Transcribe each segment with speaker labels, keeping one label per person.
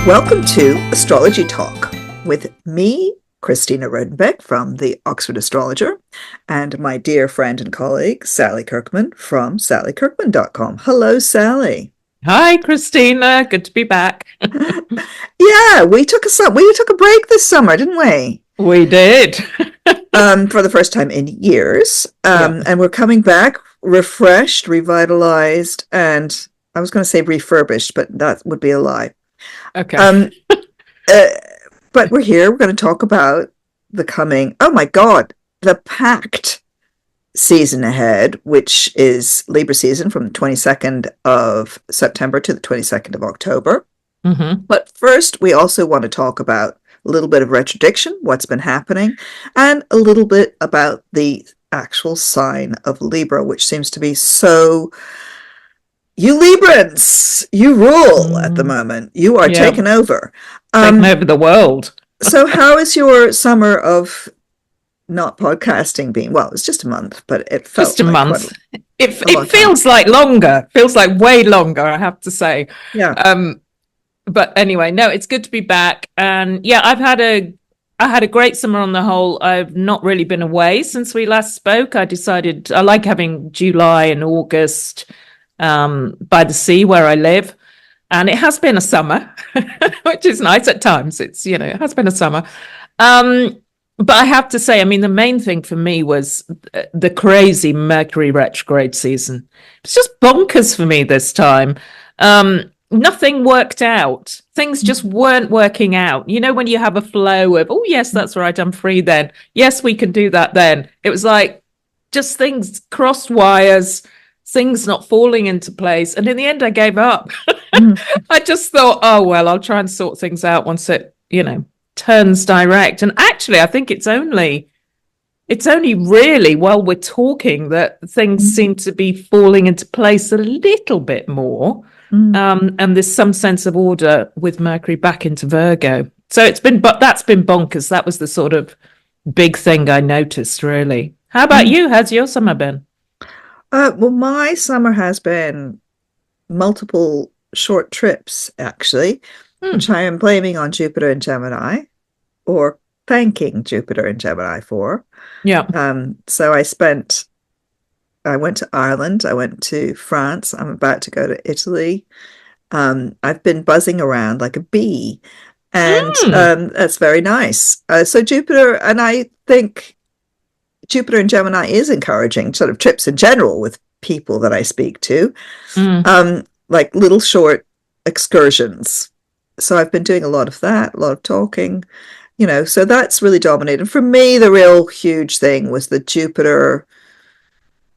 Speaker 1: Welcome to Astrology Talk with me, Christina Rodenbeck from the Oxford Astrologer, and my dear friend and colleague, Sally Kirkman from sallykirkman.com. Hello, Sally.
Speaker 2: Hi, Christina. Good to be back.
Speaker 1: Yeah, we took a break this summer, didn't we?
Speaker 2: We did.
Speaker 1: For the first time in years. And we're coming back refreshed, revitalized, and I was going to say refurbished, but that would be a lie.
Speaker 2: Okay.
Speaker 1: But we're here. We're going to talk about the coming, oh my God, the packed season ahead, which is Libra season from the 22nd of September to the 22nd of October.
Speaker 2: Mm-hmm.
Speaker 1: But first, we also want to talk about a little bit of retrodiction, what's been happening, and a little bit about the actual sign of Libra, which seems to be so... You Librans, you rule at the moment. You are taking over.
Speaker 2: Taking over the world.
Speaker 1: So how is your summer of not podcasting been? Well, it was just a month, but it felt
Speaker 2: just a
Speaker 1: like
Speaker 2: month. It feels like longer. Feels like way longer, I have to say.
Speaker 1: Yeah.
Speaker 2: But anyway, no, it's good to be back. And yeah, I had a great summer on the whole. I've not really been away since we last spoke. I decided I like having July and August by the sea where I live. And it has been a summer, which is nice at times. It's, it has been a summer. But I have to say, I mean, the main thing for me was the crazy Mercury retrograde season. It's just bonkers for me this time. Nothing worked out. Things just weren't working out. You know, when you have a flow of, oh, yes, that's right, I'm free then. Yes, we can do that then. It was like just things crossed wires, things not falling into place. And in the end, I gave up. I just thought, oh, well, I'll try and sort things out once it, turns direct. And actually, I think it's only really while we're talking that things seem to be falling into place a little bit more. And there's some sense of order with Mercury back into Virgo. So that's been bonkers. That was the sort of big thing I noticed, really. How about you? How's your summer been?
Speaker 1: Well, my summer has been multiple short trips, actually, which I am blaming on Jupiter and Gemini, or thanking Jupiter and Gemini for.
Speaker 2: Yeah.
Speaker 1: So I went to Ireland, I went to France, I'm about to go to Italy. I've been buzzing around like a bee, and that's very nice. So Jupiter, and I think Jupiter and Gemini is encouraging sort of trips in general with people that I speak to, like little short excursions. So I've been doing a lot of that, a lot of talking, so that's really dominated. For me, the real huge thing was the Jupiter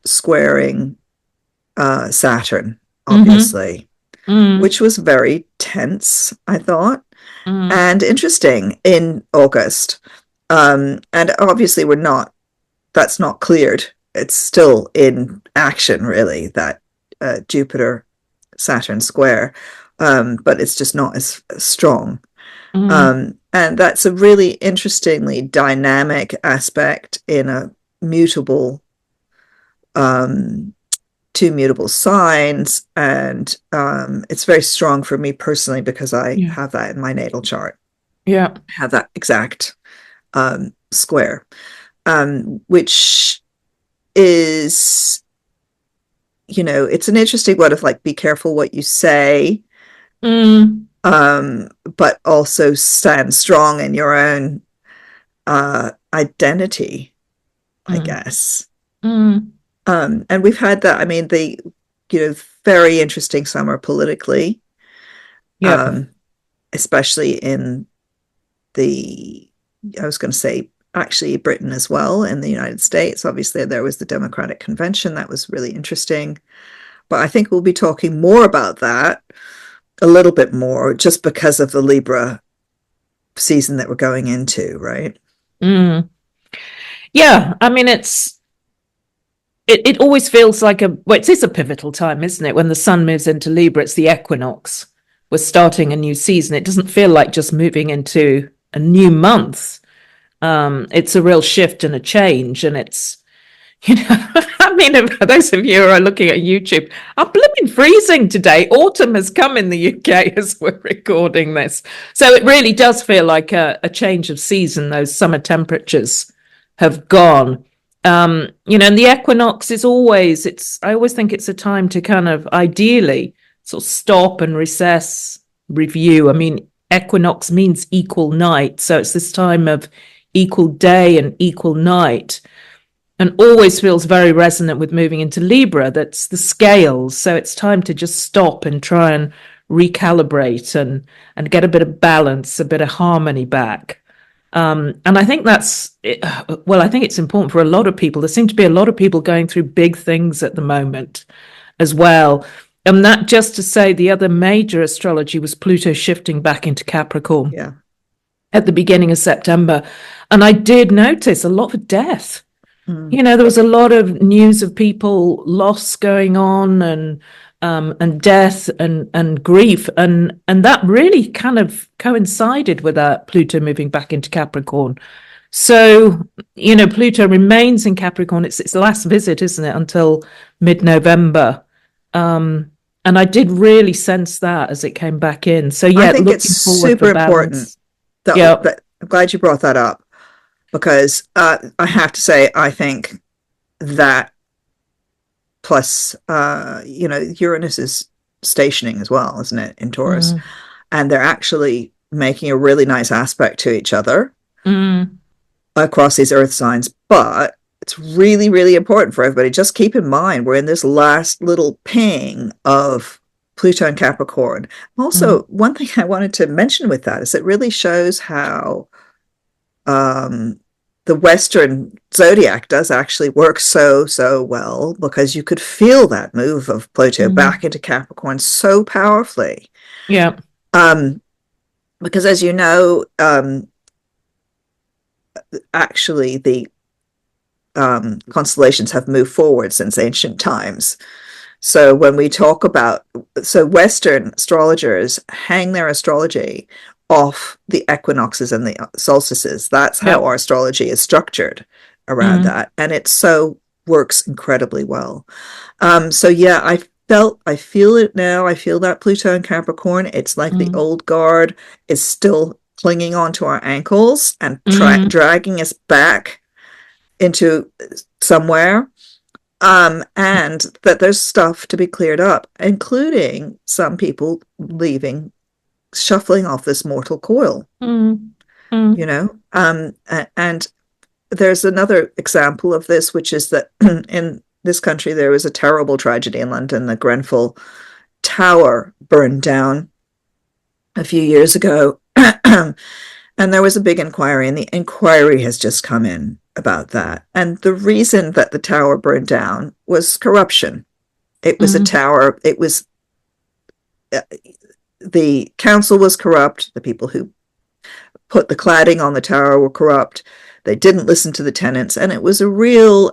Speaker 1: squaring Saturn, obviously, which was very tense, I thought, and interesting in August. And obviously that's not cleared. It's still in action, really, that Jupiter Saturn square, but it's just not as strong. And that's a really interestingly dynamic aspect in a mutable, two mutable signs, and it's very strong for me personally because I have that in my natal chart.
Speaker 2: Yeah,
Speaker 1: have that exact square, which is, it's an interesting one of like, be careful what you say, but also stand strong in your own identity, I guess. And we've had that, I mean, the, very interesting summer politically, especially in I was going to say, actually Britain as well, in the United States. Obviously, there was the Democratic Convention. That was really interesting. But I think we'll be talking more about that a little bit more just because of the Libra season that we're going into, right?
Speaker 2: Yeah, I mean, it always feels like it is a pivotal time, isn't it? When the sun moves into Libra, it's the equinox. We're starting a new season. It doesn't feel like just moving into a new month. It's a real shift and a change, and it's You know, I mean, for those of you who are looking at YouTube, I'm blooming freezing today. Autumn has come in the UK as we're recording this. So it really does feel like a change of season. Those summer temperatures have gone. You know, and the equinox is always, I always think it's a time to kind of ideally sort of stop and recess, review. I mean, equinox means equal night. So it's this time of equal day and equal night, and always feels very resonant with moving into Libra. That's the scales. So it's time to just stop and try and recalibrate and get a bit of balance, a bit of harmony back. And I think that's it. Well, I think it's important for a lot of people. There seem to be a lot of people going through big things at the moment as well. And that, just to say, the other major astrology was Pluto shifting back into Capricorn
Speaker 1: Yeah.
Speaker 2: at the beginning of September. And I did notice a lot of death. You know, there was a lot of news of people loss going on, and death and grief, and that really kind of coincided with that Pluto moving back into Capricorn. So, you know, Pluto remains in Capricorn. It's its last visit, isn't it, until mid-November. And I did really sense that as it came back in. So yeah,
Speaker 1: I think it's
Speaker 2: looking forward
Speaker 1: super
Speaker 2: for balance.
Speaker 1: important that I'm glad you brought that up, because I have to say, I think that plus, you know, Uranus is stationing as well, isn't it, in Taurus? And they're actually making a really nice aspect to each other across these earth signs. But it's really, really important for everybody. Just keep in mind, we're in this last little ping of Pluto and Capricorn. Also, one thing I wanted to mention with that is it really shows how the Western zodiac does actually work so well, because you could feel that move of Pluto back into Capricorn so powerfully.
Speaker 2: Yeah.
Speaker 1: Because as you know, actually the constellations have moved forward since ancient times. So when we talk about, so Western astrologers hang their astrology off the equinoxes and the solstices. That's how our astrology is structured around that. And it so works incredibly well. So yeah, I feel it now. I feel that Pluto and Capricorn, it's like the old guard is still clinging onto our ankles and dragging us back into somewhere. And that there's stuff to be cleared up, including some people leaving, shuffling off this mortal coil, you know. And there's another example of this, which is that in this country there was a terrible tragedy in London. The Grenfell Tower burned down a few years ago, and there was a big inquiry, and the inquiry has just come in about that. And the reason that the tower burned down was corruption. It was a tower, it was the council was corrupt, the people who put the cladding on the tower were corrupt, they didn't listen to the tenants, and it was a real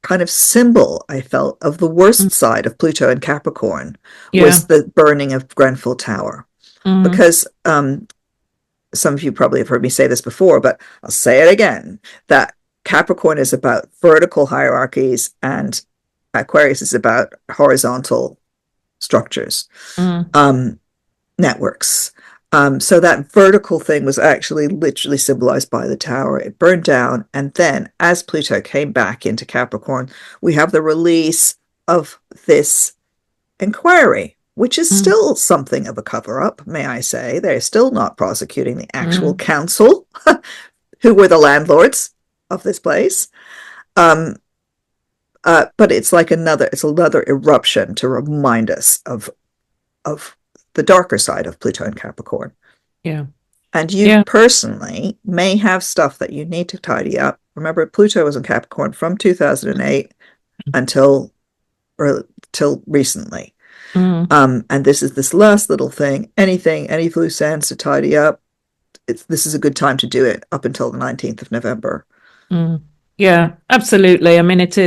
Speaker 1: kind of symbol, I felt, of the worst side of Pluto and Capricorn, was the burning of Grenfell Tower. Because some of you probably have heard me say this before, but I'll say it again, that Capricorn is about vertical hierarchies and Aquarius is about horizontal structures, networks. So that vertical thing was actually literally symbolized by the tower. It burned down. And then as Pluto came back into Capricorn, we have the release of this inquiry, which is still something of a cover-up, may I say. They're still not prosecuting the actual council, who were the landlords of this place. But it's like another eruption to remind us of the darker side of Pluto and Capricorn.
Speaker 2: Yeah.
Speaker 1: And you personally may have stuff that you need to tidy up. Remember, Pluto was in Capricorn from 2008 until recently. And this is this last little thing, any loose ends to tidy up. This is a good time to do it up until the 19th of November.
Speaker 2: Yeah, absolutely. I mean, it's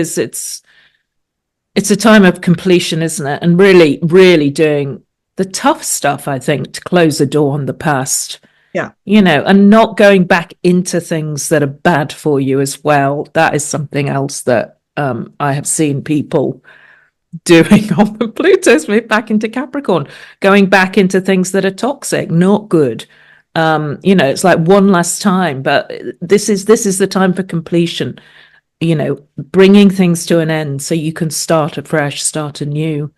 Speaker 2: a time of completion, isn't it? And really, really doing the tough stuff, I think, to close the door on the past.
Speaker 1: Yeah.
Speaker 2: You know, and not going back into things that are bad for you as well. That is something else that I have seen people doing on the Pluto's move back into Capricorn, going back into things that are toxic, not good. It's like one last time, but this is the time for completion. Bringing things to an end so you can start afresh, start anew.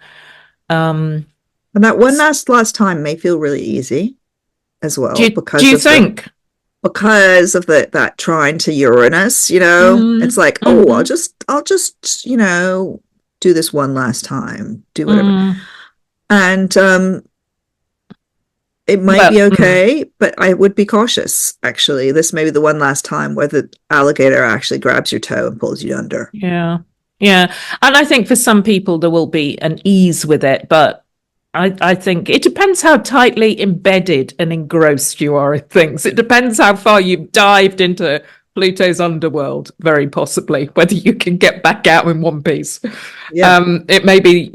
Speaker 1: And that one last time may feel really easy as well
Speaker 2: do you think?
Speaker 1: Because of that trine to Uranus, it's like, oh, I'll just, do this one last time, do whatever. And it might be okay, but I would be cautious, actually. This may be the one last time where the alligator actually grabs your toe and pulls you under.
Speaker 2: Yeah. Yeah. And I think for some people there will be an ease with it, but I think it depends how tightly embedded and engrossed you are in things. It depends how far you've dived into Pluto's underworld, very possibly, whether you can get back out in one piece.
Speaker 1: Yeah.
Speaker 2: It may be,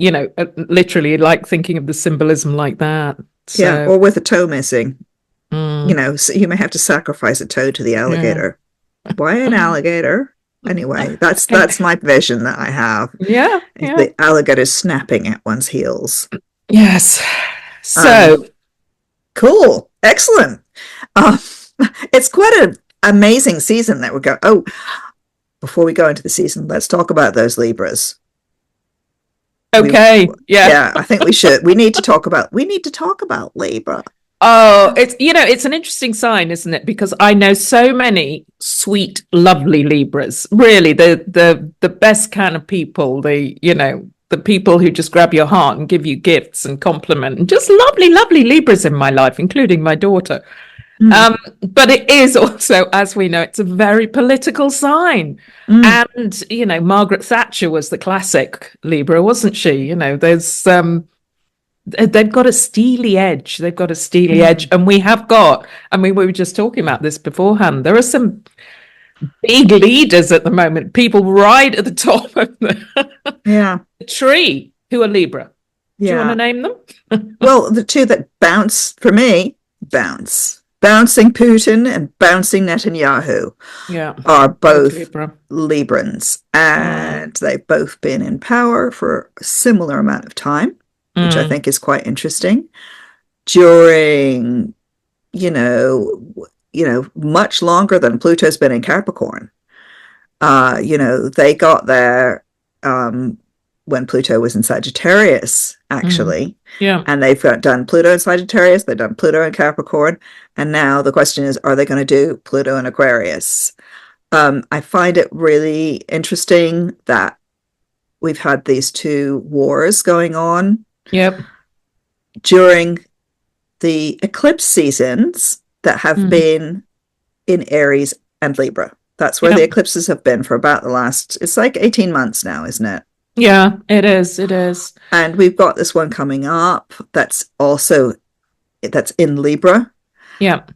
Speaker 2: literally like thinking of the symbolism like that. So,
Speaker 1: yeah, or with a toe missing. So you may have to sacrifice a toe to the alligator. Yeah. Why an alligator? Anyway, that's my vision that I have.
Speaker 2: Yeah.
Speaker 1: The alligator snapping at one's heels.
Speaker 2: Yes. So
Speaker 1: cool. Excellent. It's quite an amazing season that we're going. Oh, before we go into the season, let's talk about those Libras.
Speaker 2: Okay.
Speaker 1: Yeah, I think we should. We need to talk about Libra.
Speaker 2: Oh, it's an interesting sign, isn't it? Because I know so many sweet, lovely Libras. Really, the best kind of people. The people who just grab your heart and give you gifts and compliment, and just lovely, lovely Libras in my life, including my daughter. But it is also, as we know, it's a very political sign. And, Margaret Thatcher was the classic Libra, wasn't she? There's they've got a steely edge. And we were just talking about this beforehand. There are some big leaders at the moment, people right at the top of the tree who are Libra. Do you want to name them?
Speaker 1: Well, the two that bounce for me, bouncing Putin and bouncing Netanyahu are both Librans, and they've both been in power for a similar amount of time, which I think is quite interesting. During, much longer than Pluto's been in Capricorn. They got there when Pluto was in Sagittarius, actually. And they've done Pluto in Sagittarius, they've done Pluto in Capricorn, and now the question is, are they going to do Pluto in Aquarius? I find it really interesting that we've had these two wars going on. During the eclipse seasons that have been in Aries and Libra. That's where the eclipses have been for about the last, it's like 18 months now, isn't it?
Speaker 2: Yeah, it is.
Speaker 1: And we've got this one coming up that's in Libra. I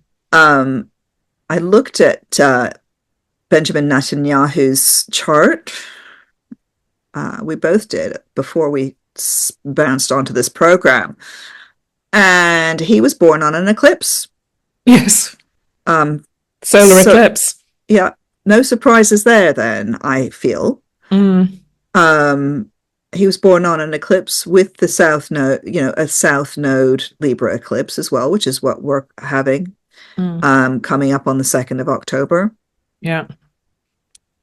Speaker 1: looked at Benjamin Netanyahu's chart. We both did before we bounced onto this program. And he was born on an eclipse.
Speaker 2: Yes. Solar eclipse.
Speaker 1: Yeah. No surprises there then, I feel. He was born on an eclipse with the South Node, a South Node Libra eclipse as well, which is what we're having coming up on the 2nd of October.
Speaker 2: Yeah.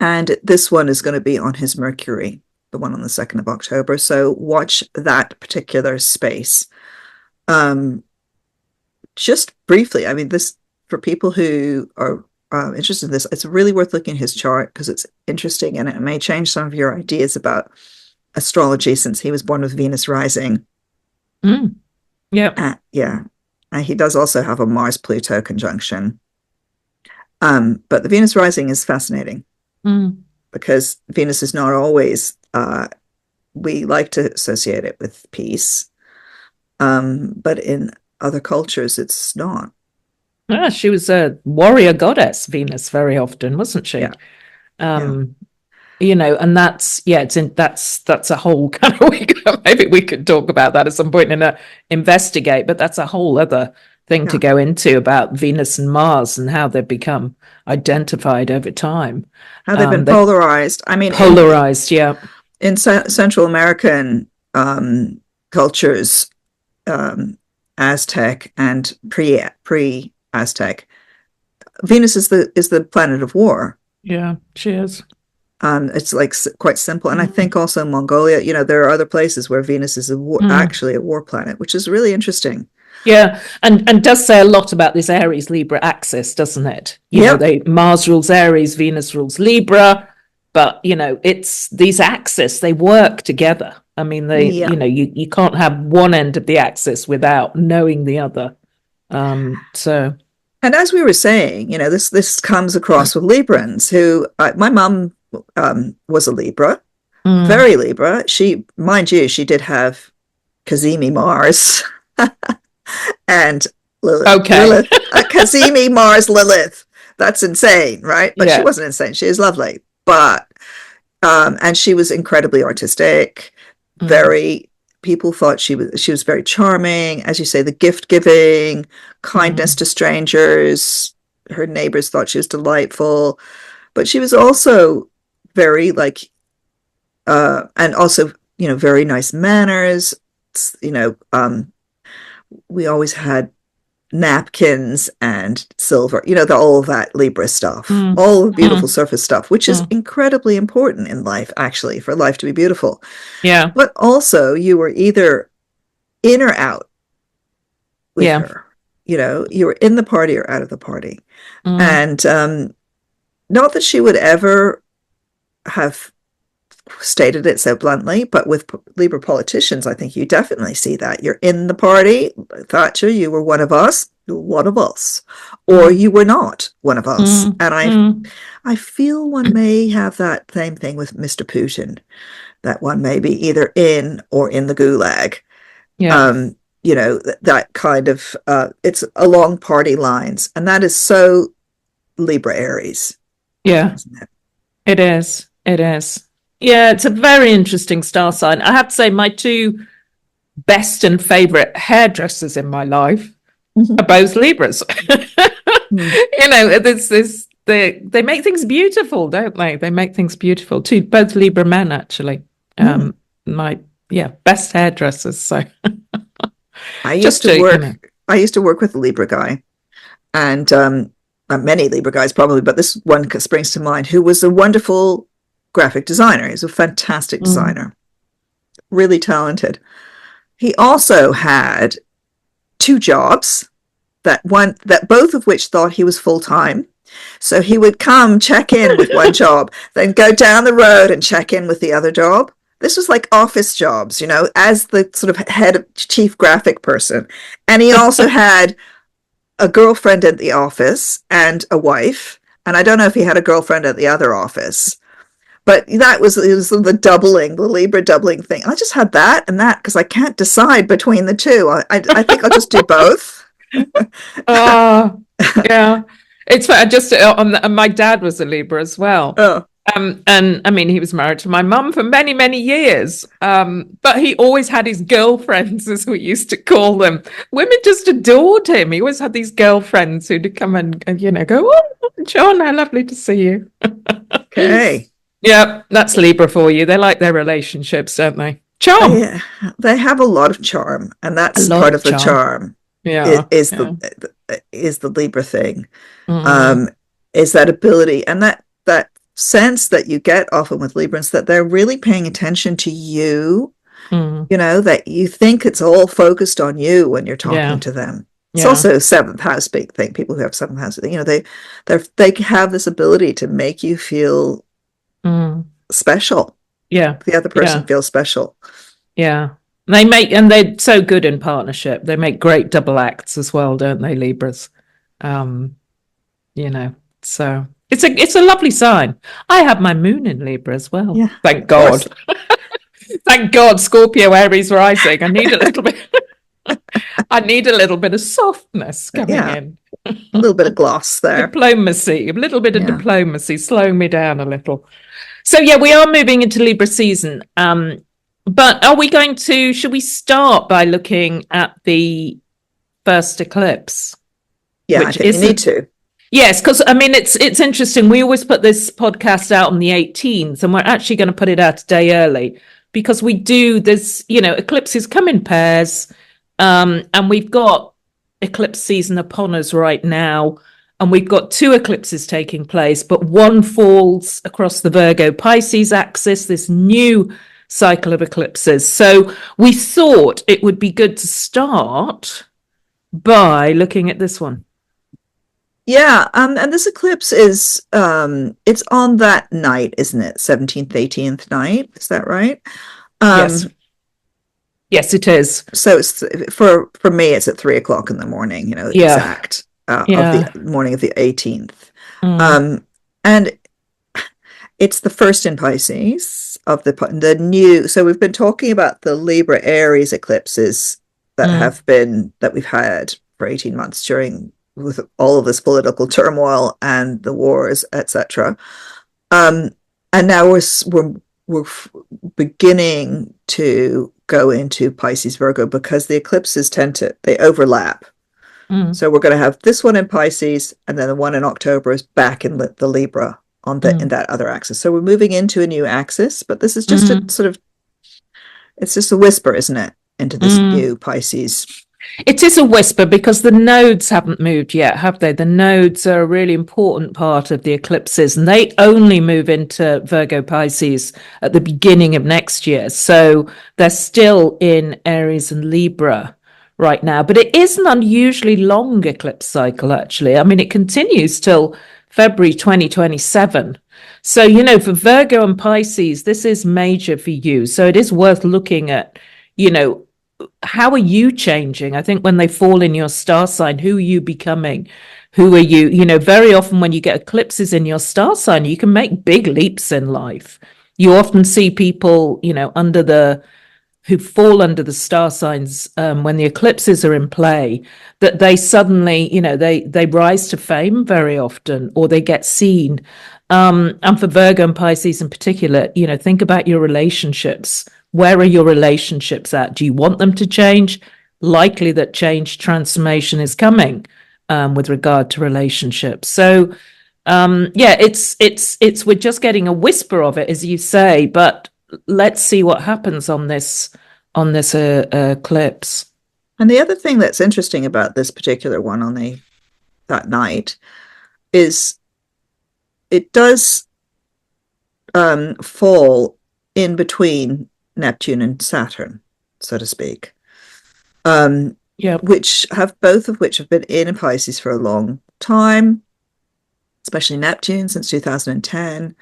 Speaker 1: And this one is going to be on his Mercury, the one on the 2nd of October. So watch that particular space. Just briefly, I mean, this, for people who are interested in this, it's really worth looking at his chart because it's interesting and it may change some of your ideas about astrology, since he was born with Venus rising.
Speaker 2: Yeah.
Speaker 1: He does also have a Mars-Pluto conjunction. But the Venus rising is fascinating because Venus is not always, we like to associate it with peace. But in other cultures, it's not.
Speaker 2: Yeah, she was a warrior goddess, Venus, very often, wasn't she? And that's that's a whole kind of maybe we could talk about that at some point in a investigate, but that's a whole other thing to
Speaker 1: Yeah.
Speaker 2: go into about Venus and Mars and how they've become identified over time.
Speaker 1: How they've been
Speaker 2: They
Speaker 1: polarized. I mean,
Speaker 2: polarized, yeah.
Speaker 1: in Central American cultures, Aztec and pre Aztec, Venus is the planet of war.
Speaker 2: Yeah, she is.
Speaker 1: It's like quite simple, and I
Speaker 2: Mm.
Speaker 1: think also Mongolia. There are other places where Venus is
Speaker 2: Mm.
Speaker 1: actually a war planet, which is really interesting.
Speaker 2: Yeah, and does say a lot about this Aries Libra axis, doesn't it?
Speaker 1: Yep.
Speaker 2: They Mars rules Aries, Venus rules Libra, but it's these axes, they work together. I mean,
Speaker 1: Yeah.
Speaker 2: you can't have one end of the axis without knowing the other. So
Speaker 1: And as we were saying, this comes across with Librans who my mum was a Libra,
Speaker 2: mm,
Speaker 1: very Libra. She, mind you, she did have Kazemi Mars and Lilith.
Speaker 2: okay,
Speaker 1: Kazemi Mars Lilith. That's insane, right? But she
Speaker 2: yeah,
Speaker 1: wasn't insane. She is lovely. But and she was incredibly artistic,
Speaker 2: mm,
Speaker 1: very people thought she was very charming, as you say, the gift giving, kindness
Speaker 2: mm,
Speaker 1: to strangers. Her neighbors thought she was delightful, but she was also very like and also very nice manners. you know um we always had napkins and silver, all of that Libra stuff,
Speaker 2: mm,
Speaker 1: all the beautiful
Speaker 2: mm,
Speaker 1: surface stuff, which is
Speaker 2: mm,
Speaker 1: incredibly important in life, actually, for life to be beautiful.
Speaker 2: yeah,
Speaker 1: But also, you were either in or out with
Speaker 2: yeah,
Speaker 1: her. You were in the party or out of the party.
Speaker 2: mm,
Speaker 1: And not that she would ever have stated it so bluntly, but with Libra politicians, I think you definitely see that. You're in the party. Thatcher, you were one of us, or
Speaker 2: mm,
Speaker 1: you were not one of us.
Speaker 2: mm,
Speaker 1: And
Speaker 2: mm,
Speaker 1: I feel one may have that same thing with Mr. Putin, that one may be either in or in the gulag.
Speaker 2: yeah,
Speaker 1: Um, that kind of it's along party lines, and that is so Libra Aries,
Speaker 2: yeah.
Speaker 1: isn't it?
Speaker 2: It is. It is. Yeah, it's a very interesting star sign. I have to say, my two best and favorite hairdressers in my life are
Speaker 1: Mm-hmm.
Speaker 2: both Libras. They make things beautiful, don't they? They make things beautiful too. Both Libra men, actually.
Speaker 1: Mm.
Speaker 2: My best hairdressers. So
Speaker 1: I used
Speaker 2: just
Speaker 1: to
Speaker 2: to
Speaker 1: work. I used to work with a Libra guy, and many Libra guys probably, but this one springs to mind, who was a wonderful graphic designer. He's a fantastic
Speaker 2: mm,
Speaker 1: designer, really talented. He also had two jobs, that both of which thought he was full time. So he would come check in with one job, then go down the road and check in with the other job. This was like office jobs, as the sort of head of chief graphic person. And he also had a girlfriend at the office and a wife. And I don't know if he had a girlfriend at the other office, but it was the Libra doubling thing. I just had that and that because I can't decide between the two. I think I'll just do both.
Speaker 2: ah, yeah. It's just my dad was a Libra as well.
Speaker 1: Oh,
Speaker 2: And I mean, he was married to my mum for many, many years. But he always had his girlfriends, as we used to call them. Women just adored him. He always had these girlfriends who'd come and go, "Oh, John, how lovely to see you."
Speaker 1: okay.
Speaker 2: Yeah, that's Libra for you. They like their relationships, don't they? Charm,
Speaker 1: They they have a lot of charm, and
Speaker 2: a
Speaker 1: that's
Speaker 2: lot
Speaker 1: part
Speaker 2: of
Speaker 1: of the
Speaker 2: charm.
Speaker 1: charm.
Speaker 2: Yeah,
Speaker 1: Is
Speaker 2: yeah.
Speaker 1: the Libra thing.
Speaker 2: Mm,
Speaker 1: Um, is that ability and that sense that you get often with Librans, that they're really paying attention to you.
Speaker 2: mm,
Speaker 1: That you think it's all focused on you when you're talking
Speaker 2: yeah,
Speaker 1: to them. It's
Speaker 2: yeah.
Speaker 1: also seventh house big thing. People who have seventh house, they have this ability to make you feel
Speaker 2: Mm,
Speaker 1: special.
Speaker 2: yeah,
Speaker 1: The other person
Speaker 2: yeah.
Speaker 1: feels special.
Speaker 2: Yeah. They're so good in partnership. They make great double acts as well, don't they, Libras? Um, you know, so it's a lovely sign. I have my moon in Libra as well.
Speaker 1: Yeah,
Speaker 2: Thank
Speaker 1: of course.
Speaker 2: God. Thank God, Scorpio Aries rising. I need a little bit I need a little bit of softness coming
Speaker 1: Yeah,
Speaker 2: in.
Speaker 1: a little bit of gloss there.
Speaker 2: Diplomacy, a little bit of
Speaker 1: Yeah.
Speaker 2: diplomacy, slowing me down a little. So yeah, we are moving into Libra season. But should we start by looking at the first eclipse,
Speaker 1: Yeah, I
Speaker 2: which
Speaker 1: think you need
Speaker 2: isn't.
Speaker 1: to.
Speaker 2: Yes, because I mean it's interesting. We always put this podcast out on the 18th, and we're actually going to put it out a day early because we do this. Eclipses come in pairs, and we've got eclipse season upon us right now, and we've got two eclipses taking place, but one falls across the Virgo Pisces axis. This new cycle of eclipses. So we thought it would be good to start by looking at this one.
Speaker 1: Yeah, and this eclipse is it's on that night, isn't it? 17th, 18th night. Is that right?
Speaker 2: Yes. Yes, it is.
Speaker 1: So it's for me, it's at 3 o'clock in the morning,
Speaker 2: Yeah.
Speaker 1: exact of the
Speaker 2: Yeah.
Speaker 1: morning of the 18th.
Speaker 2: Mm,
Speaker 1: And it's the first in Pisces of the new. So we've been talking about the Libra Aries eclipses that we've had for 18 months during with all of this political turmoil and the wars, etc. And now we're beginning to go into Pisces Virgo because the eclipses they overlap. So we're going to have this one in Pisces, and then the one in October is back in the Libra in that other axis. So we're moving into a new axis, but this is just a sort of, it's just a whisper, isn't it, into this new Pisces.
Speaker 2: It is a whisper because the nodes haven't moved yet, have they? The nodes are a really important part of the eclipses, and they only move into Virgo Pisces at the beginning of next year. So they're still in Aries and Libra right now. But it is an unusually long eclipse cycle, actually. I mean, it continues till February 2027. So, for Virgo and Pisces, this is major for you. So it is worth looking at, how are you changing? I think when they fall in your star sign, who are you becoming? Who are you? Very often when you get eclipses in your star sign, you can make big leaps in life. You often see people, who fall under the star signs when the eclipses are in play, that they suddenly, they rise to fame very often, or they get seen. And for Virgo and Pisces in particular, think about your relationships. Where are your relationships at? Do you want them to change? Likely that transformation is coming with regard to relationships. So, it's we're just getting a whisper of it, as you say, but let's see what happens on this eclipse.
Speaker 1: And the other thing that's interesting about this particular one on that night is it does fall in between Neptune and Saturn, so to speak. Both of which have been in Pisces for a long time, especially Neptune since 2010,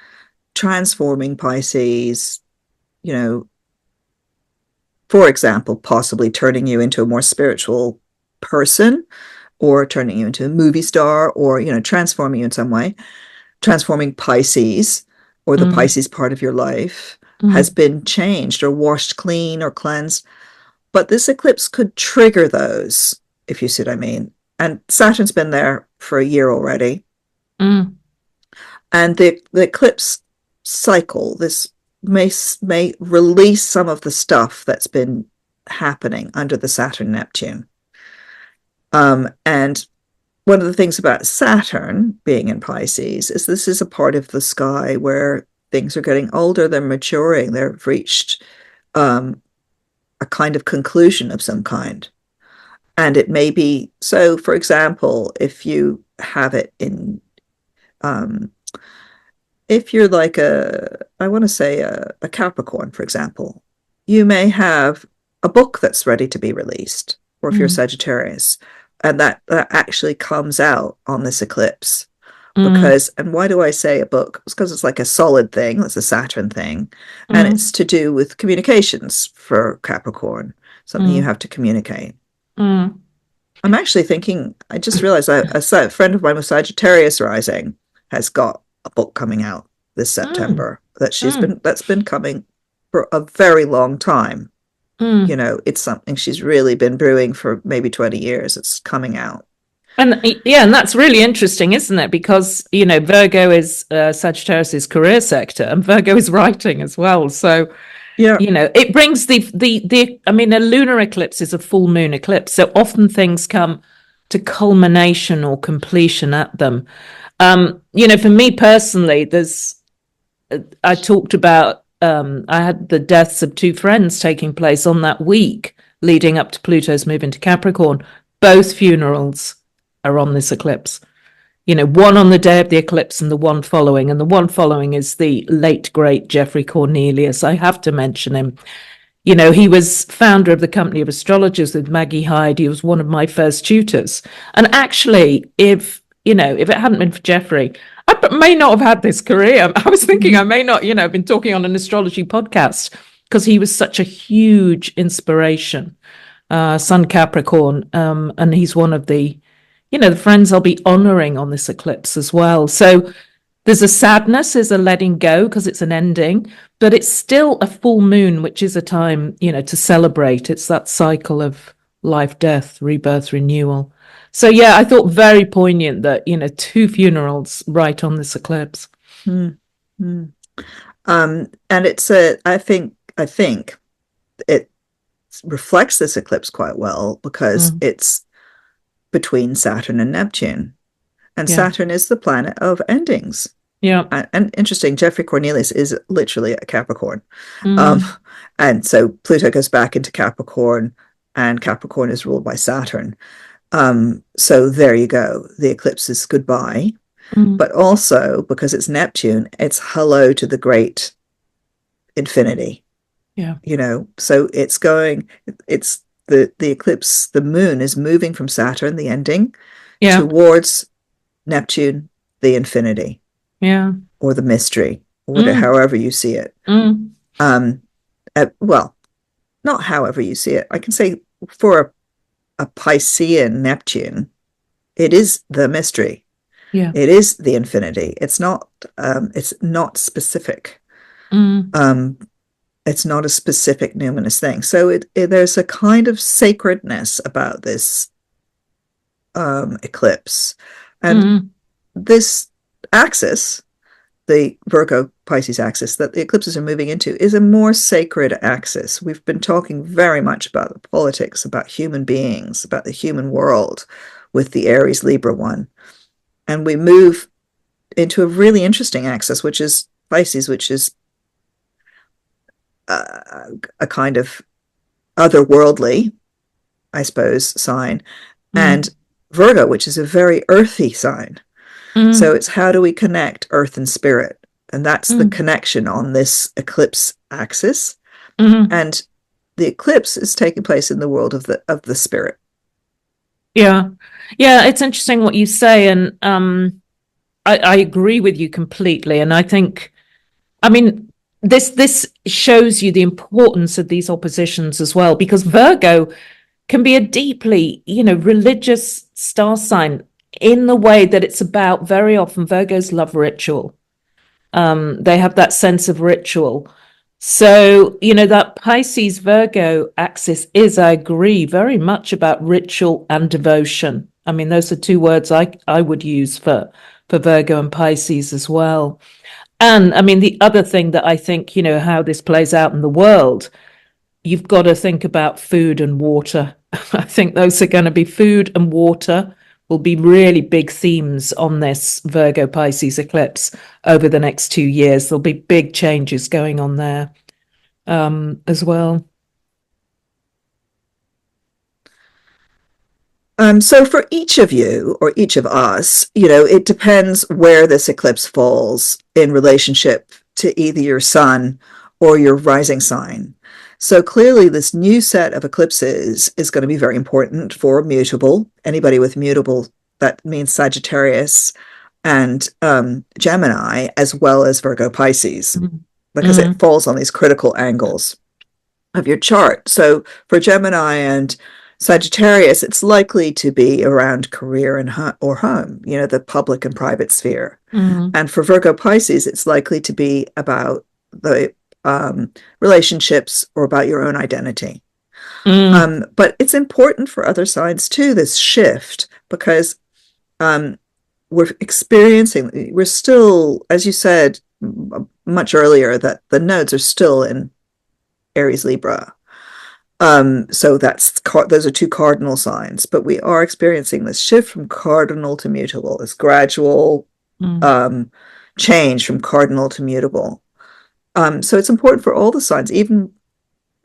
Speaker 1: transforming Pisces, for example, possibly turning you into a more spiritual person, or turning you into a movie star, or, transforming you in some way. Transforming Pisces, or the Pisces part of your life, has been changed or washed clean or cleansed. But this eclipse could trigger those, if you see what I mean. And Saturn's been there for a year already. And the eclipse cycle, this may release some of the stuff that's been happening under the Saturn-Neptune. And one of the things about Saturn being in Pisces is this is a part of the sky where things are getting older, they're maturing, they've reached a kind of conclusion of some kind. And it may be, so for example, if you have it in, if you're like I want to say a Capricorn, for example, you may have a book that's ready to be released, or if you're Sagittarius, and that actually comes out on this eclipse. And why do I say a book? It's because it's like a solid thing. It's a Saturn thing. And it's to do with communications for Capricorn, something you have to communicate. I'm actually thinking, I just realized a friend of mine with Sagittarius rising has got a book coming out this September that's been coming for a very long time. It's something she's really been brewing for maybe 20 years. It's coming out.
Speaker 2: And that's really interesting, isn't it? Because, Virgo is Sagittarius's career sector, and Virgo is writing as well. So,
Speaker 1: Yeah.
Speaker 2: It brings I mean, a lunar eclipse is a full moon eclipse, so often things come to culmination or completion at them. For me personally, I talked about, I had the deaths of two friends taking place on that week leading up to Pluto's move into Capricorn. Both funerals are on this eclipse. One on the day of the eclipse and the one following. And the one following is the late, great Geoffrey Cornelius. I have to mention him. He was founder of the Company of Astrologers with Maggie Hyde. He was one of my first tutors. And actually, if it hadn't been for Geoffrey, I may not have had this career. I was thinking I may not, been talking on an astrology podcast, because he was such a huge inspiration. Sun Capricorn, and he's one of the friends I'll be honoring on this eclipse as well. So there's a sadness, there's a letting go because it's an ending, but it's still a full moon, which is a time, to celebrate. It's that cycle of life, death, rebirth, renewal. So yeah, I thought very poignant that, two funerals right on this eclipse.
Speaker 1: Mm-hmm. And I think it reflects this eclipse quite well because it's between Saturn and Neptune. And Saturn is the planet of endings.
Speaker 2: Yeah.
Speaker 1: And interesting, Geoffrey Cornelius is literally a Capricorn. And so Pluto goes back into Capricorn, and Capricorn is ruled by Saturn. So there you go. The eclipse is goodbye. But also, because it's Neptune, it's hello to the great infinity.
Speaker 2: Yeah.
Speaker 1: So it's the eclipse, the moon is moving from Saturn, the ending, towards Neptune, the infinity.
Speaker 2: Yeah.
Speaker 1: Or the mystery, or however you see it. Well, not however you see it. I can say for a Piscean Neptune, it is the mystery.
Speaker 2: Yeah.
Speaker 1: It is the infinity. It's not specific. It's not a specific numinous thing. So there's a kind of sacredness about this eclipse. And this axis, the Virgo Pisces axis that the eclipses are moving into, is a more sacred axis. We've been talking very much about the politics, about human beings, about the human world with the Aries Libra one. And we move into a really interesting axis, which is Pisces, which is a kind of otherworldly, I suppose, sign, and Virgo, which is a very earthy sign. So it's how do we connect earth and spirit? And that's the connection on this eclipse axis. And the eclipse is taking place in the world of the spirit.
Speaker 2: Yeah. Yeah, it's interesting what you say. And I agree with you completely. And I think, this shows you the importance of these oppositions as well, because Virgo can be a deeply, religious star sign, in the way that it's about, very often Virgos love ritual. They have that sense of ritual. So, that Pisces Virgo axis is, I agree, very much about ritual and devotion. Those are two words I would use for Virgo and Pisces as well. And the other thing that I think, how this plays out in the world, you've got to think about food and water. I think those are going to be, food and water will be really big themes on this Virgo Pisces eclipse over the next 2 years. There'll be big changes going on there as well.
Speaker 1: So for each of you, or each of us, it depends where this eclipse falls in relationship to either your sun or your rising sign. So clearly this new set of eclipses is going to be very important for mutable. Anybody with mutable, that means Sagittarius and Gemini, as well as Virgo Pisces, because it falls on these critical angles of your chart. So for Gemini and Sagittarius, it's likely to be around career and or home, the public and private sphere. And for Virgo Pisces, it's likely to be about the relationships or about your own identity. But it's important for other signs too, this shift, because we're still, as you said much earlier, that the nodes are still in Aries Libra. So those are two cardinal signs, but we are experiencing this shift from cardinal to mutable, this gradual
Speaker 2: Mm.
Speaker 1: um, change from cardinal to mutable. So it's important for all the signs, even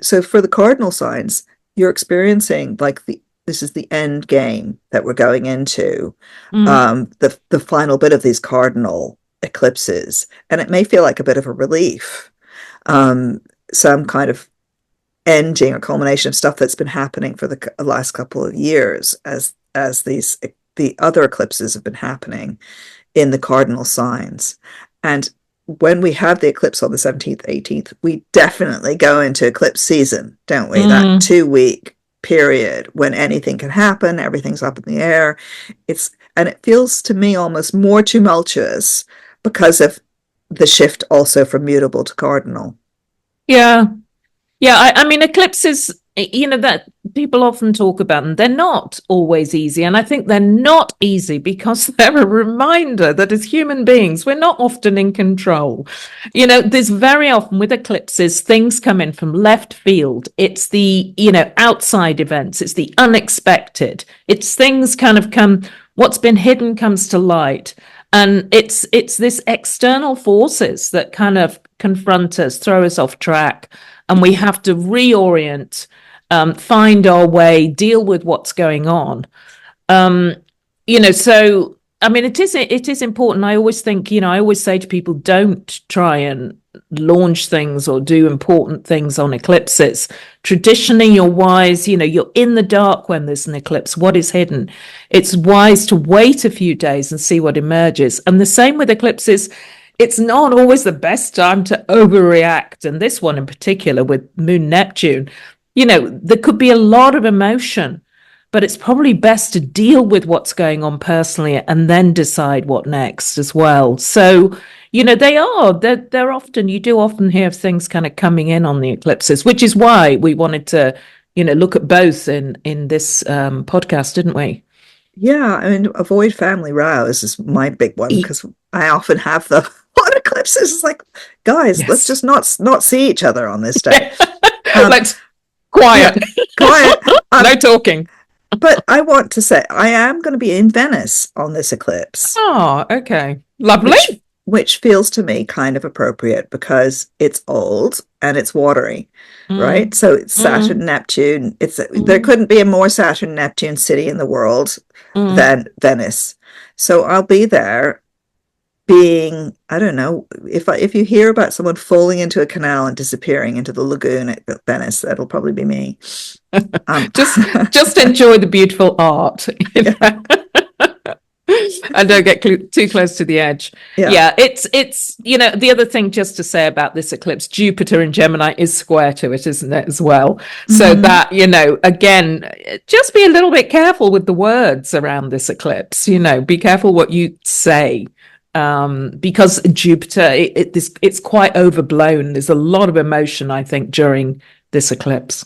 Speaker 1: so for the cardinal signs, you're experiencing like this is the end game that we're going into,
Speaker 2: Mm.
Speaker 1: the final bit of these cardinal eclipses, and it may feel like a bit of a relief, some kind of ending or culmination of stuff that's been happening for the last couple of years as the other eclipses have been happening in the cardinal signs. And when we have the eclipse on the 17th, 18th, we definitely go into eclipse season, don't we? That
Speaker 2: Mm.
Speaker 1: 2 week period when anything can happen, everything's up in the air. And it feels to me almost more tumultuous because of the shift also from mutable to cardinal.
Speaker 2: Yeah. Yeah, I mean, eclipses, that people often talk about them. They're not always easy. And I think they're not easy because they're a reminder that as human beings, we're not often in control. There's very often with eclipses, things come in from left field. It's the, outside events, it's the unexpected. It's things kind of what's been hidden comes to light. And it's this external forces that kind of confront us, throw us off track, and we have to reorient, find our way, deal with what's going on. So I mean, it is important. I always think, I always say to people, don't try and launch things or do important things on eclipses. Traditionally, you're wise, you're in the dark when there's an eclipse. What is hidden? It's wise to wait a few days and see what emerges. And the same with eclipses. It's not always the best time to overreact. And this one in particular with Moon Neptune, there could be a lot of emotion, but it's probably best to deal with what's going on personally and then decide what next as well. So, they're often, you do often hear of things kind of coming in on the eclipses, which is why we wanted to, look at both in this podcast, didn't we?
Speaker 1: Yeah, I mean, avoid family rows is my big one because I often have the what eclipses. It's like, guys, let's
Speaker 2: Yes.
Speaker 1: just not see each other on this day. Um,
Speaker 2: Let's
Speaker 1: yeah,
Speaker 2: quiet.
Speaker 1: quiet.
Speaker 2: No talking.
Speaker 1: But I want to say I am going to be in Venice on this eclipse,
Speaker 2: Oh, okay. Lovely.
Speaker 1: which feels to me kind of appropriate because it's old and it's watery, right?
Speaker 2: Mm,
Speaker 1: So it's Saturn,
Speaker 2: mm,
Speaker 1: Neptune. There
Speaker 2: mm,
Speaker 1: couldn't be a more Saturn, Neptune city in the world
Speaker 2: mm.
Speaker 1: than Venice. So I'll be there being, I don't know, if you hear about someone falling into a canal and disappearing into the lagoon at Venice, that'll probably be me.
Speaker 2: Just enjoy the beautiful art.
Speaker 1: Yeah,
Speaker 2: And don't get too close to the edge.
Speaker 1: yeah.
Speaker 2: Yeah, it's the other thing just to say about this eclipse, Jupiter in Gemini is square to it, isn't it, as well? So
Speaker 1: Mm-hmm.
Speaker 2: that, again, just be a little bit careful with the words around this eclipse, be careful what you say. Because Jupiter, it's quite overblown. There's a lot of emotion, I think, during this eclipse.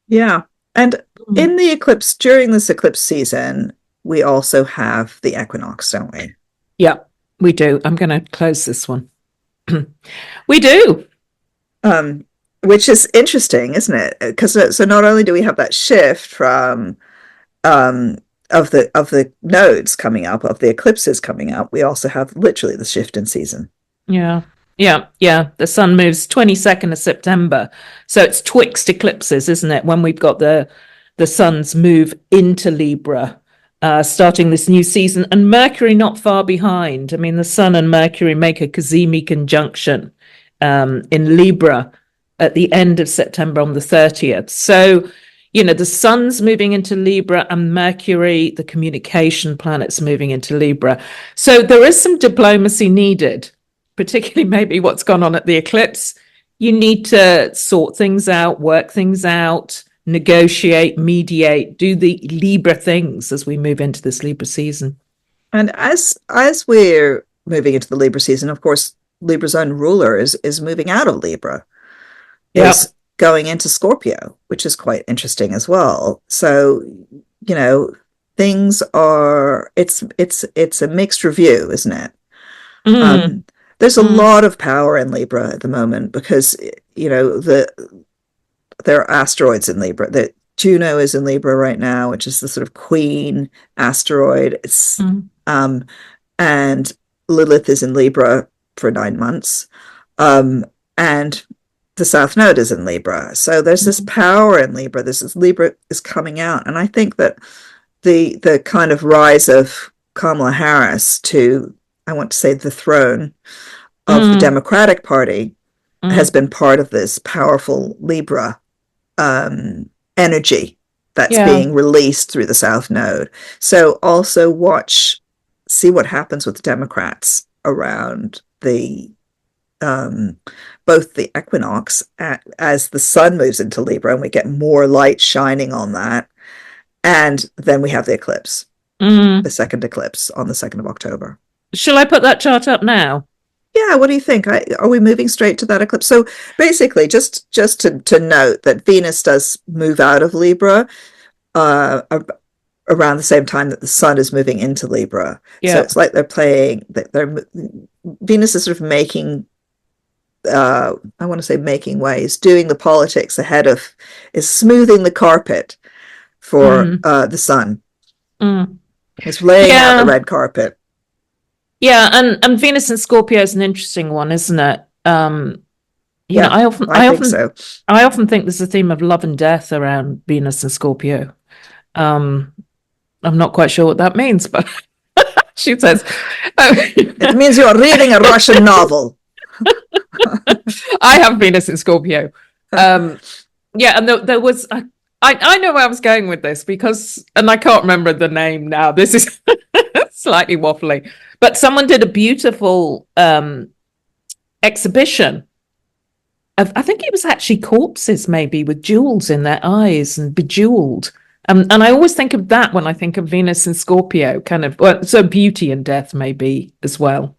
Speaker 1: Yeah. And
Speaker 2: Mm.
Speaker 1: in the eclipse, during this eclipse season, we also have the equinox, don't we?
Speaker 2: Yeah, we do. I'm going to close this one. We do.
Speaker 1: Which is interesting, isn't it? Because so not only do we have that shift from um, of the nodes coming up, of the eclipses coming up, we also have literally the shift in season.
Speaker 2: Yeah. Yeah. Yeah. The sun moves 22nd of September. So it's twixt eclipses, isn't it? When we've got the suns move into Libra, starting this new season, and Mercury not far behind. I mean, the sun and Mercury make a Cazimi conjunction in Libra at the end of September on the 30th. So, the sun's moving into Libra and Mercury, the communication planet's moving into Libra. So there is some diplomacy needed, particularly maybe what's gone on at the eclipse. You need to sort things out, work things out, negotiate, mediate, do the Libra things as we move into this Libra season.
Speaker 1: And as we're moving into the Libra season, of course, Libra's own ruler is moving out of Libra,
Speaker 2: Yeah.
Speaker 1: is going into Scorpio, which is quite interesting as well. So, you know, things are it's a mixed review, isn't it?
Speaker 2: Mm.
Speaker 1: Um, There's a
Speaker 2: Mm,
Speaker 1: lot of power in Libra at the moment because, there are asteroids in Libra. The Juno is in Libra right now, which is the sort of queen asteroid. It's
Speaker 2: mm,
Speaker 1: and Lilith is in Libra for 9 months. And the South Node is in Libra. So there's this
Speaker 2: mm,
Speaker 1: power in Libra. This Libra is coming out. And I think that the kind of rise of Kamala Harris to, I want to say, the throne of the
Speaker 2: mm,
Speaker 1: Democratic Party has
Speaker 2: mm.
Speaker 1: been part of this powerful Libra energy that's
Speaker 2: Yeah.
Speaker 1: being released through the South Node. So also see what happens with the Democrats around the both the equinox as the sun moves into Libra and we get more light shining on that, and then we have the eclipse, the
Speaker 2: Mm.
Speaker 1: second eclipse on the 2nd of October.
Speaker 2: Shall I put that chart up now?
Speaker 1: Yeah, what do you think? Are we moving straight to that eclipse? So basically, just to note that Venus does move out of Libra uh, around the same time that the sun is moving into Libra. So
Speaker 2: Yeah.
Speaker 1: it's like they're Venus is sort of making, I want to say making ways, doing the politics ahead of, is smoothing the carpet for
Speaker 2: Mm,
Speaker 1: the sun.
Speaker 2: mm.
Speaker 1: It's laying out the
Speaker 2: Yeah.
Speaker 1: red carpet.
Speaker 2: Yeah. And Venus in Scorpio is an interesting one, isn't it?
Speaker 1: Yeah,
Speaker 2: I often,
Speaker 1: I
Speaker 2: I
Speaker 1: think
Speaker 2: often,
Speaker 1: so.
Speaker 2: I often think there's a theme of love and death around Venus and Scorpio. Um, I'm not quite sure what that means, but she says,
Speaker 1: It means you're reading a Russian novel.
Speaker 2: I have Venus in Scorpio. Um, yeah, and there was I know where I was going with this because, and I can't remember the name now. This is slightly waffly, but someone did a beautiful exhibition of, I think it was actually corpses, maybe with jewels in their eyes and bejeweled. And I always think of that when I think of Venus and Scorpio, kind of. Well, so beauty and death, maybe as well.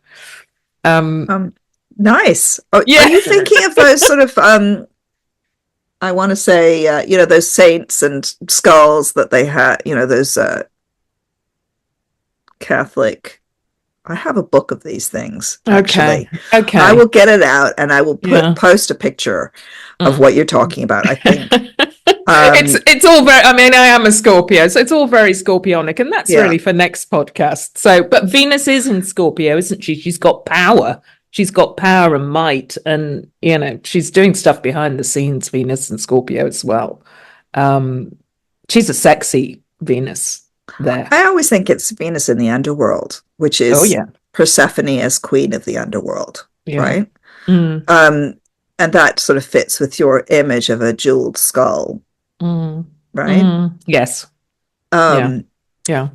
Speaker 2: Um,
Speaker 1: Um, nice. Are
Speaker 2: yeah.
Speaker 1: you thinking of those sort of I want to say, those saints and skulls that they had, those Catholic. I have a book of these things,
Speaker 2: Okay.
Speaker 1: actually. I
Speaker 2: Okay.
Speaker 1: will get it out and I will
Speaker 2: Yeah.
Speaker 1: post a picture of
Speaker 2: Mm.
Speaker 1: what you're talking about. I think,
Speaker 2: It's all very, I mean, I am a Scorpio, so it's all very Scorpionic, and that's
Speaker 1: yeah,
Speaker 2: really for next podcast. So, but Venus is in Scorpio, isn't she? She's got power. She's got power and might, and she's doing stuff behind the scenes, Venus and Scorpio as well. Um, she's a sexy Venus there.
Speaker 1: I always think it's Venus in the underworld, which
Speaker 2: Oh
Speaker 1: is
Speaker 2: yeah.
Speaker 1: Persephone as queen of the underworld,
Speaker 2: Yeah.
Speaker 1: right?
Speaker 2: Mm,
Speaker 1: Um, and that sort of fits with your image of a jeweled skull,
Speaker 2: mm,
Speaker 1: right?
Speaker 2: yes. Yeah.
Speaker 1: Um,
Speaker 2: Yeah.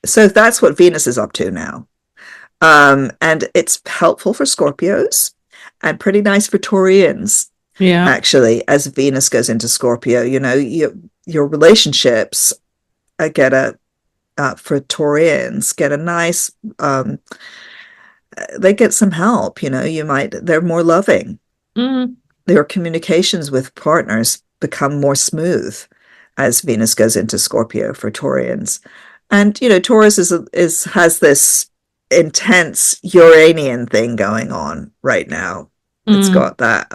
Speaker 1: so that's what Venus is up to now. And it's helpful for Scorpios and pretty nice for Taurians,
Speaker 2: Yeah.
Speaker 1: actually, as Venus goes into Scorpio. Your relationships get for Taurians, get a nice, they get some help. They're more loving.
Speaker 2: Mm,
Speaker 1: Their communications with partners become more smooth as Venus goes into Scorpio for Taurians. And Taurus has this intense Uranian thing going on right now. It's
Speaker 2: mm,
Speaker 1: got that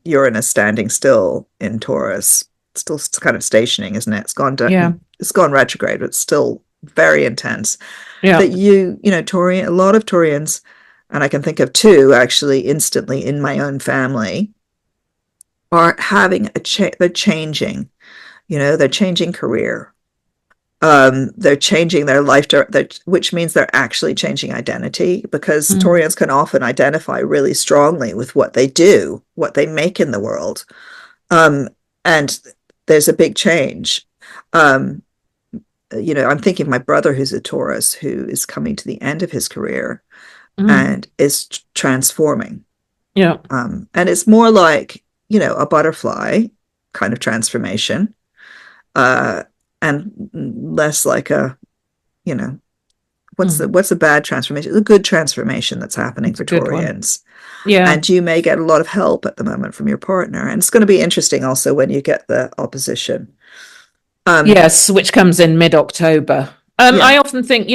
Speaker 1: Uranus standing still in Taurus. It's still kind of stationing, isn't it?
Speaker 2: yeah.
Speaker 1: It's gone retrograde, but it's still very intense.
Speaker 2: Yeah.
Speaker 1: That Taurian, a lot of Taurians, and I can think of two actually instantly in my own family, are having they're changing. They're changing career. They're changing their life, which means they're actually changing identity, because
Speaker 2: Mm,
Speaker 1: Taurians can often identify really strongly with what they do, what they make in the world. And there's a big change. I'm thinking of my brother who's a Taurus, who is coming to the end of his career
Speaker 2: mm,
Speaker 1: and is transforming.
Speaker 2: yeah.
Speaker 1: And it's more like, a butterfly kind of transformation, and less like a, you know, what's a bad transformation? A good transformation that's happening
Speaker 2: It's
Speaker 1: for
Speaker 2: a good one.
Speaker 1: Taurians.
Speaker 2: Yeah.
Speaker 1: And you may get a lot of help at the moment from your partner. And it's going to be interesting also when you get the opposition.
Speaker 2: Yes, which comes in mid-October.
Speaker 1: Yeah.
Speaker 2: I often think,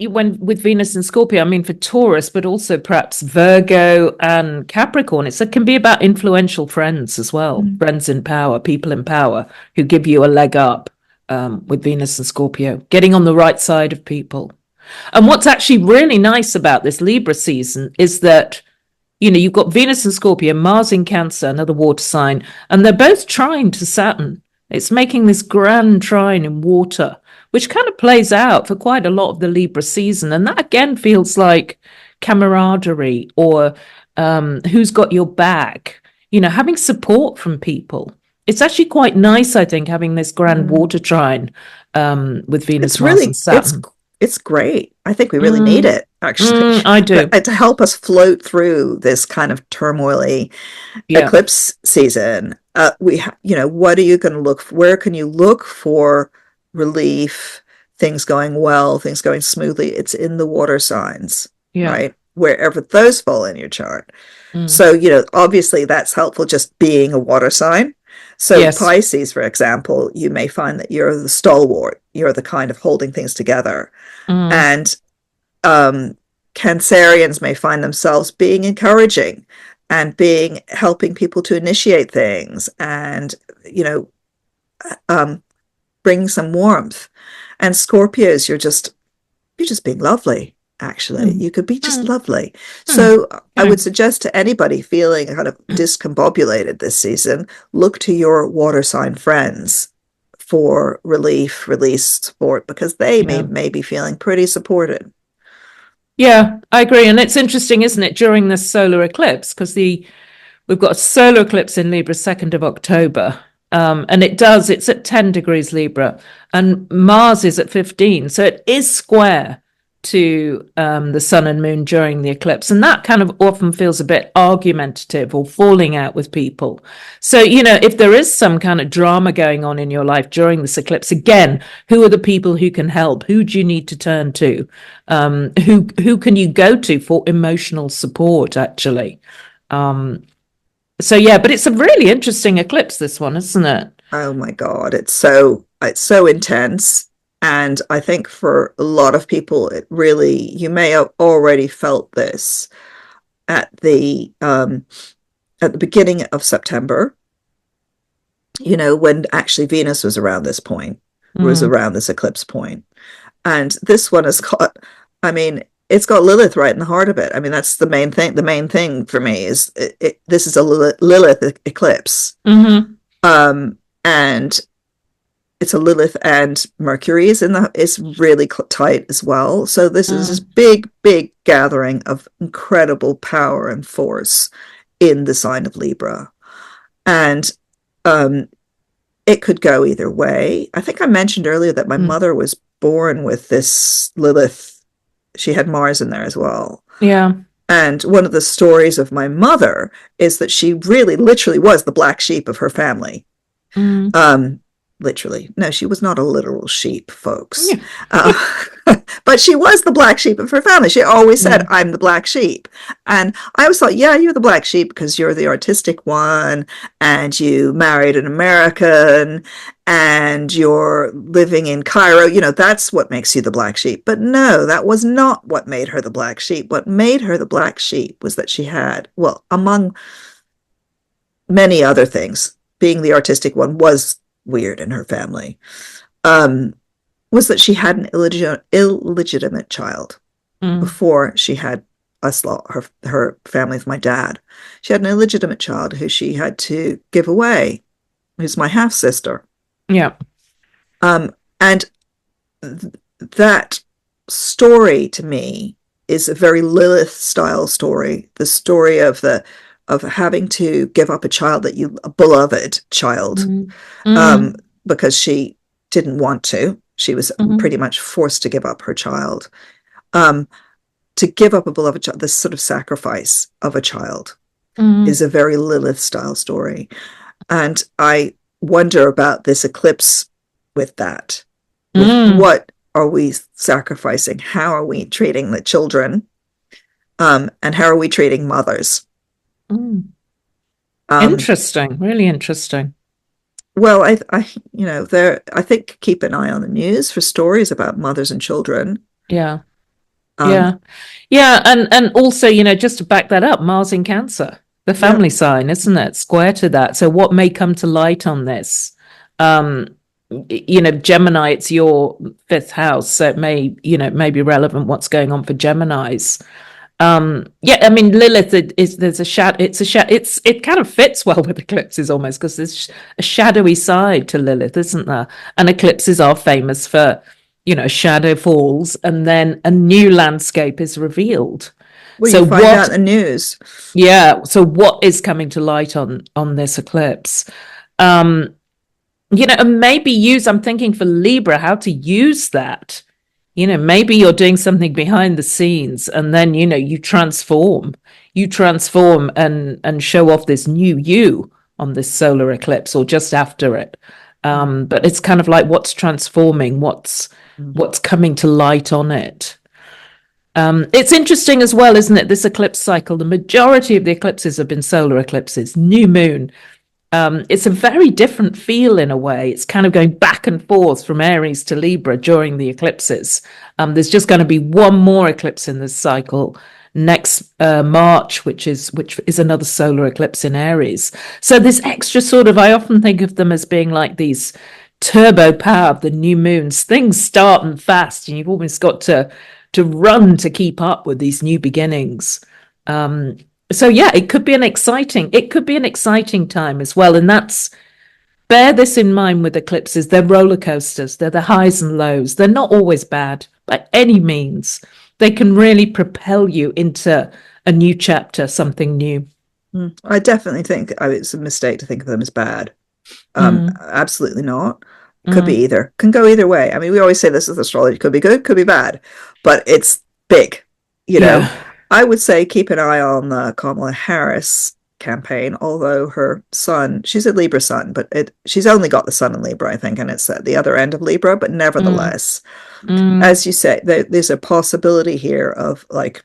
Speaker 2: when with Venus and Scorpio, I mean for Taurus, but also perhaps Virgo and Capricorn, it can be about influential friends as well,
Speaker 1: Mm.
Speaker 2: friends in power, people in power who give you a leg up, with Venus and Scorpio, getting on the right side of people. And what's actually really nice about this Libra season is that, you've got Venus and Scorpio, Mars in Cancer, another water sign, and they're both trine to Saturn. It's making this grand trine in water, which kind of plays out for quite a lot of the Libra season. And that again feels like camaraderie, or who's got your back, having support from people. It's actually quite nice, I think, having this grand
Speaker 1: Mm.
Speaker 2: water trine, with Venus,
Speaker 1: It's
Speaker 2: Mars, and
Speaker 1: really
Speaker 2: Saturn.
Speaker 1: it's great. I think we really need
Speaker 2: Mm,
Speaker 1: it, actually,
Speaker 2: I do.
Speaker 1: to help us float through this kind of turmoily
Speaker 2: Yeah.
Speaker 1: eclipse season. What are you going to look for? Where can you look for relief, things going well, things going smoothly? It's in the water signs,
Speaker 2: Yeah.
Speaker 1: right? Wherever those fall in your chart.
Speaker 2: Mm.
Speaker 1: So, obviously that's helpful, just being a water sign. So
Speaker 2: Yes.
Speaker 1: Pisces, for example, you may find that you're the stalwart, you're the kind of holding things together.
Speaker 2: Mm.
Speaker 1: And Cancerians may find themselves being encouraging and being helping people to initiate things, and bring some warmth. And Scorpios, you're just being lovely. Actually,
Speaker 2: Mm.
Speaker 1: you could be just
Speaker 2: Mm.
Speaker 1: lovely.
Speaker 2: Mm.
Speaker 1: So I
Speaker 2: Yeah.
Speaker 1: would suggest to anybody feeling kind of discombobulated this season, look to your water sign friends for relief, release, support, because they
Speaker 2: Yeah.
Speaker 1: may be feeling pretty supported.
Speaker 2: Yeah, I agree. And it's interesting, isn't it, during this solar eclipse, because we've got a solar eclipse in Libra 2nd of October. And it's at 10 degrees Libra, and Mars is at 15. So it is square to the sun and moon during the eclipse. And that kind of often feels a bit argumentative or falling out with people. So, if there is some kind of drama going on in your life during this eclipse, again, who are the people who can help? Who do you need to turn to? Who can you go to for emotional support, actually? So yeah, but it's a really interesting eclipse, this one, isn't it?
Speaker 1: Oh my God, it's so intense. And I think for a lot of people, you may have already felt this at the beginning of September, when actually Venus was around this point, was
Speaker 2: Mm.
Speaker 1: around this eclipse point. And this one has got, I mean, it's got Lilith right in the heart of it. I mean, that's the main thing. The main thing for me is this is a Lilith eclipse.
Speaker 2: Mm-hmm.
Speaker 1: And it's a Lilith, and Mercury is really tight as well. So this is this
Speaker 2: Mm.
Speaker 1: big, big gathering of incredible power and force in the sign of Libra. And um, it could go either way. I think I mentioned earlier that my
Speaker 2: Mm.
Speaker 1: mother was born with this Lilith. She had Mars in there as well.
Speaker 2: Yeah.
Speaker 1: And one of the stories of my mother is that she really literally was the black sheep of her family.
Speaker 2: Mm.
Speaker 1: Literally. No, she was not a literal sheep, folks.
Speaker 2: Yeah.
Speaker 1: But she was the black sheep of her family. She always said,
Speaker 2: Mm.
Speaker 1: I'm the black sheep. And I always thought, yeah, you're the black sheep because you're the artistic one, and you married an American, and you're living in Cairo. That's what makes you the black sheep. But no, that was not what made her the black sheep. What made her the black sheep was that she had, well, among many other things, being the artistic one was weird in her family, was that she had an illegitimate child
Speaker 2: Mm.
Speaker 1: before she had her family with my dad. She had an illegitimate child who she had to give away, who's my half sister.
Speaker 2: Yeah.
Speaker 1: And that story to me is a very Lilith style story. The story of having to give up a beloved child,
Speaker 2: Mm. Mm.
Speaker 1: because she didn't want to. She was
Speaker 2: Mm.
Speaker 1: pretty much forced to give up her child. To give up a beloved child, this sort of sacrifice of a child,
Speaker 2: Mm.
Speaker 1: is a very Lilith style story. And I wonder about this eclipse with that. With
Speaker 2: Mm.
Speaker 1: what are we sacrificing? How are we treating the children? And how are we treating mothers?
Speaker 2: Mm.
Speaker 1: Um,
Speaker 2: Interesting. Really interesting.
Speaker 1: well, I think keep an eye on the news for stories about mothers and children.
Speaker 2: Yeah.
Speaker 1: Um,
Speaker 2: Yeah. Yeah. And also, just to back that up, Mars in Cancer, the
Speaker 1: yeah.
Speaker 2: family sign, isn't it? Square to that. So what may come to light on this? Um, Gemini, it's your fifth house. So it may be relevant what's going on for Geminis. Yeah, I mean, Lilith there's a shadow. It kind of fits well with eclipses almost, because there's a shadowy side to Lilith, isn't there? And eclipses are famous for, shadow falls and then a new landscape is revealed.
Speaker 1: Well, you
Speaker 2: So
Speaker 1: find out
Speaker 2: what?
Speaker 1: in the news.
Speaker 2: Yeah. So what is coming to light on this eclipse? Um, and maybe use. I'm thinking for Libra, how to use that. Maybe you're doing something behind the scenes, and then you transform and show off this new you on this solar eclipse or just after it. But it's kind of like what's transforming,
Speaker 1: Mm.
Speaker 2: what's coming to light on it. It's interesting as well, isn't it? This eclipse cycle, the majority of the eclipses have been solar eclipses, new moon. It's a very different feel in a way. It's kind of going back and forth from Aries to Libra during the eclipses. There's just going to be one more eclipse in this cycle next March, which is another solar eclipse in Aries. So this extra sort of, I often think of them as being like these turbo power of the new moons. Things start and fast, and you've almost got to run to keep up with these new beginnings. So yeah, it could be an exciting time as well. And bear this in mind with eclipses. They're roller coasters. They're the highs and lows. They're not always bad by any means. They can really propel you into a new chapter, something new.
Speaker 1: I definitely think it's a mistake to think of them as bad.
Speaker 2: Mm,
Speaker 1: Absolutely not. Could be
Speaker 2: mm,
Speaker 1: either. Can go either way. I mean, we always say this is astrology. Could be good, could be bad, but it's big. You know,
Speaker 2: yeah.
Speaker 1: I would say keep an eye on the Kamala Harris campaign. Although her sun, she's a Libra sun, but she's only got the sun in Libra, I think, and it's at the other end of Libra. But
Speaker 2: Mm,
Speaker 1: nevertheless,
Speaker 2: mm,
Speaker 1: as you say, there's a possibility here of like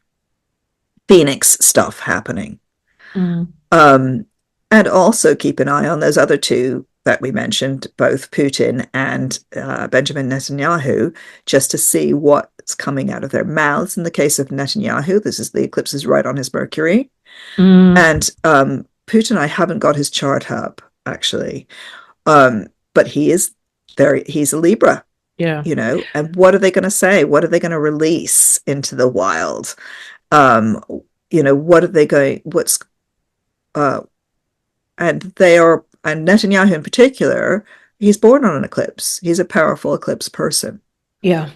Speaker 1: Phoenix stuff happening.
Speaker 2: mm,
Speaker 1: Um, and also keep an eye on those other two that we mentioned, both Putin and Benjamin Netanyahu, just to see what's coming out of their mouths. In the case of Netanyahu, the eclipse is right on his Mercury.
Speaker 2: mm,
Speaker 1: And Putin, I haven't got his chart up actually, but he's a Libra,
Speaker 2: yeah.
Speaker 1: and what are they going to say? What are they going to release into the wild? Um, what are they going, uh, and Netanyahu in particular, he's born on an eclipse. He's a powerful eclipse person.
Speaker 2: Yeah.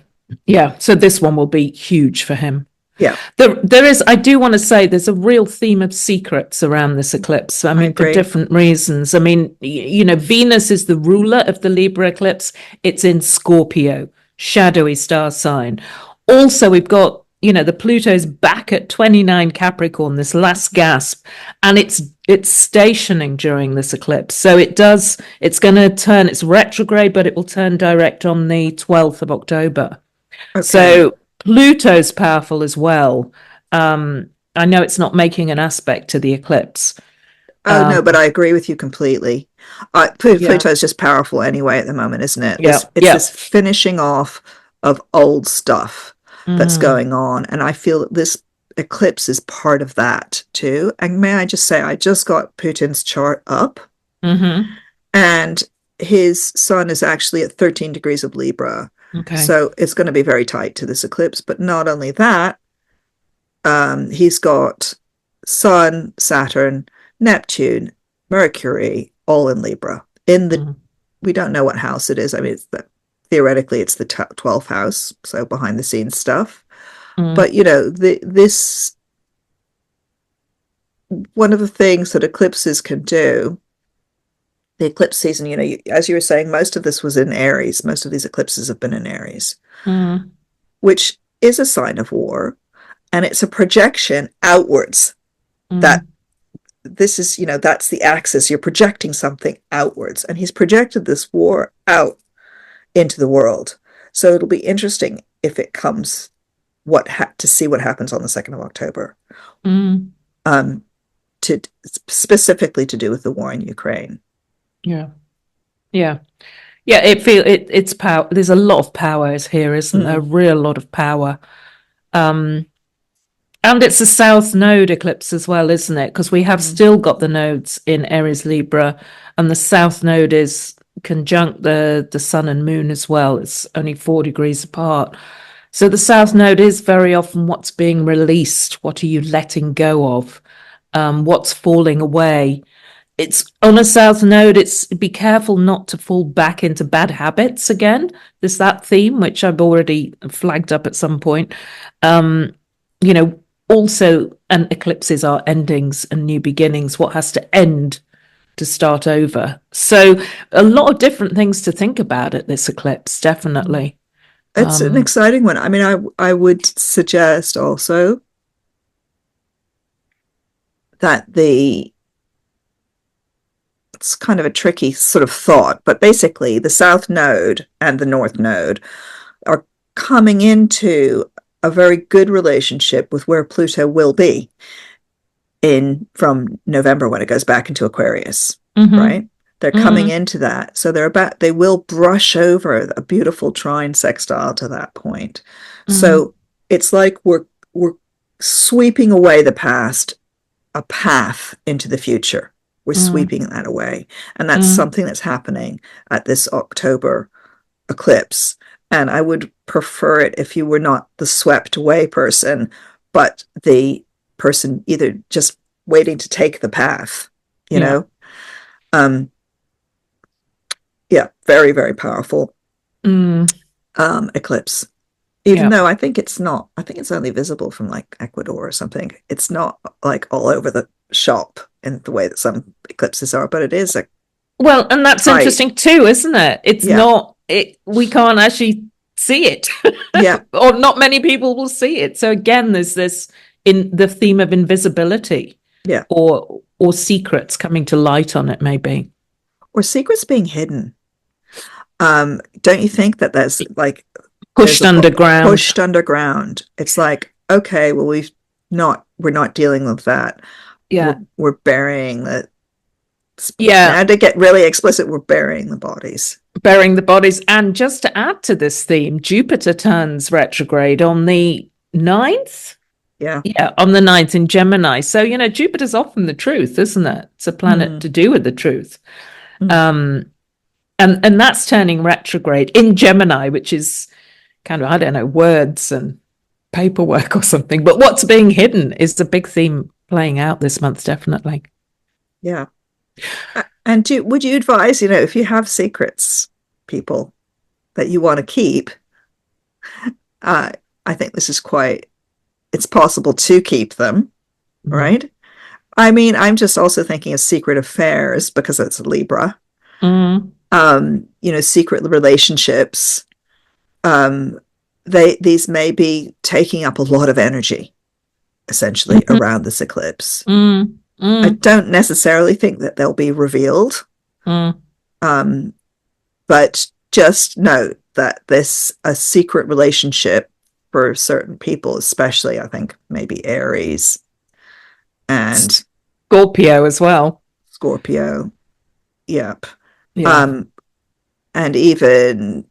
Speaker 2: Yeah. So this one will be huge for him.
Speaker 1: Yeah,
Speaker 2: I do want to say there's a real theme of secrets around this eclipse. I
Speaker 1: I
Speaker 2: mean, for
Speaker 1: agree.
Speaker 2: different reasons. I mean, Venus is the ruler of the Libra eclipse. It's in Scorpio, shadowy star sign. Also, we've got, the Pluto's back at 29 Capricorn, this last gasp, and it's stationing during this eclipse. So it's going to turn, it's retrograde, but it will turn direct on the 12th of October.
Speaker 1: Okay.
Speaker 2: So Pluto's powerful as well. I know it's not making an aspect to the eclipse.
Speaker 1: Oh
Speaker 2: Um,
Speaker 1: no, but I agree with you completely.
Speaker 2: yeah,
Speaker 1: Pluto is just powerful anyway at the moment, isn't it?
Speaker 2: yeah,
Speaker 1: It's
Speaker 2: yeah.
Speaker 1: this finishing off of old stuff that's
Speaker 2: Mm,
Speaker 1: going on, and I feel that this eclipse is part of that too. And may I just say, I just got Putin's chart up,
Speaker 2: mm-hmm.
Speaker 1: and his sun is actually at 13 degrees of Libra.
Speaker 2: Okay.
Speaker 1: So it's going to be very tight to this eclipse. But not only that, he's got Sun, Saturn, Neptune, Mercury, all in Libra.
Speaker 2: Mm,
Speaker 1: We don't know what house it is. I mean, theoretically it's the 12th house, so behind the scenes stuff.
Speaker 2: mm,
Speaker 1: But this one of the things that eclipses can do. The eclipse season, as you were saying, most of this was in Aries. Most of these eclipses have been in Aries,
Speaker 2: mm,
Speaker 1: which is a sign of war, and it's a projection outwards. That
Speaker 2: mm,
Speaker 1: this is, that's the axis. You're projecting something outwards, and he's projected this war out into the world. So it'll be interesting if it comes to see what happens on the 2nd of October,
Speaker 2: mm.
Speaker 1: um, to specifically to do with the war in Ukraine.
Speaker 2: Yeah, yeah, yeah. It's power. There's a lot of powers here, isn't there? A
Speaker 1: Mm.
Speaker 2: real lot of power. And it's a south node eclipse as well, isn't it? Because we have still got the nodes in Aries Libra, and the south node is conjunct the sun and moon as well. It's only 4 degrees apart. So the south node is very often what's being released. What are you letting go of? What's falling away? It's on a south node. It's be careful not to fall back into bad habits again. There's that theme, which I've already flagged up at some point. You know, also, and eclipses are endings and new beginnings. What has to end to start over? So a lot of different things to think about at this eclipse, definitely.
Speaker 1: It's an exciting one. I mean, I would suggest also that it's kind of a tricky sort of thought, but basically the South Node and the North Node are coming into a very good relationship with where Pluto will be from November when it goes back into Aquarius, right? They're coming into that. So they will brush over a beautiful trine sextile to that point. So it's like we're sweeping away the past, a path into the future. We're sweeping that away. And that's something that's happening at this October eclipse. And I would prefer it if you were not the swept away person, but the person either just waiting to take the path, you know? Yeah, very, very powerful eclipse. Even though I think it's only visible from like Ecuador or something. It's not like all over the shop in the way that some eclipses are, but it is
Speaker 2: well, and that's interesting too, isn't it? It's not we can't actually see it. Or not many people will see it. So again, there's this in the theme of invisibility. Or secrets coming to light on it, maybe.
Speaker 1: Or secrets being hidden. Don't you think that that's like
Speaker 2: pushed underground?
Speaker 1: Pushed underground. It's like, okay, well, we're not dealing with that. We're burying the. And to get really explicit, we're burying the bodies.
Speaker 2: Burying the bodies. And just to add to this theme, Jupiter turns retrograde on the 9th.
Speaker 1: Yeah,
Speaker 2: on the 9th in Gemini. So, you know, Jupiter's often the truth, isn't it? It's a planet to do with the truth. And that's turning retrograde in Gemini, which is kind of, I don't know, words and paperwork or something. But what's being hidden is the big theme playing out this month, definitely.
Speaker 1: Yeah. And would you advise, you know, if you have secrets, people, that you want to keep, I think this is it's possible to keep them, right? I mean, I'm just also thinking of secret affairs because it's Libra. You know, secret relationships. These may be taking up a lot of energy, essentially, around this eclipse. I don't necessarily think that they'll be revealed. But just note that a secret relationship for certain people, especially, I think, maybe Aries and
Speaker 2: Scorpio as well.
Speaker 1: Scorpio. Yep. And even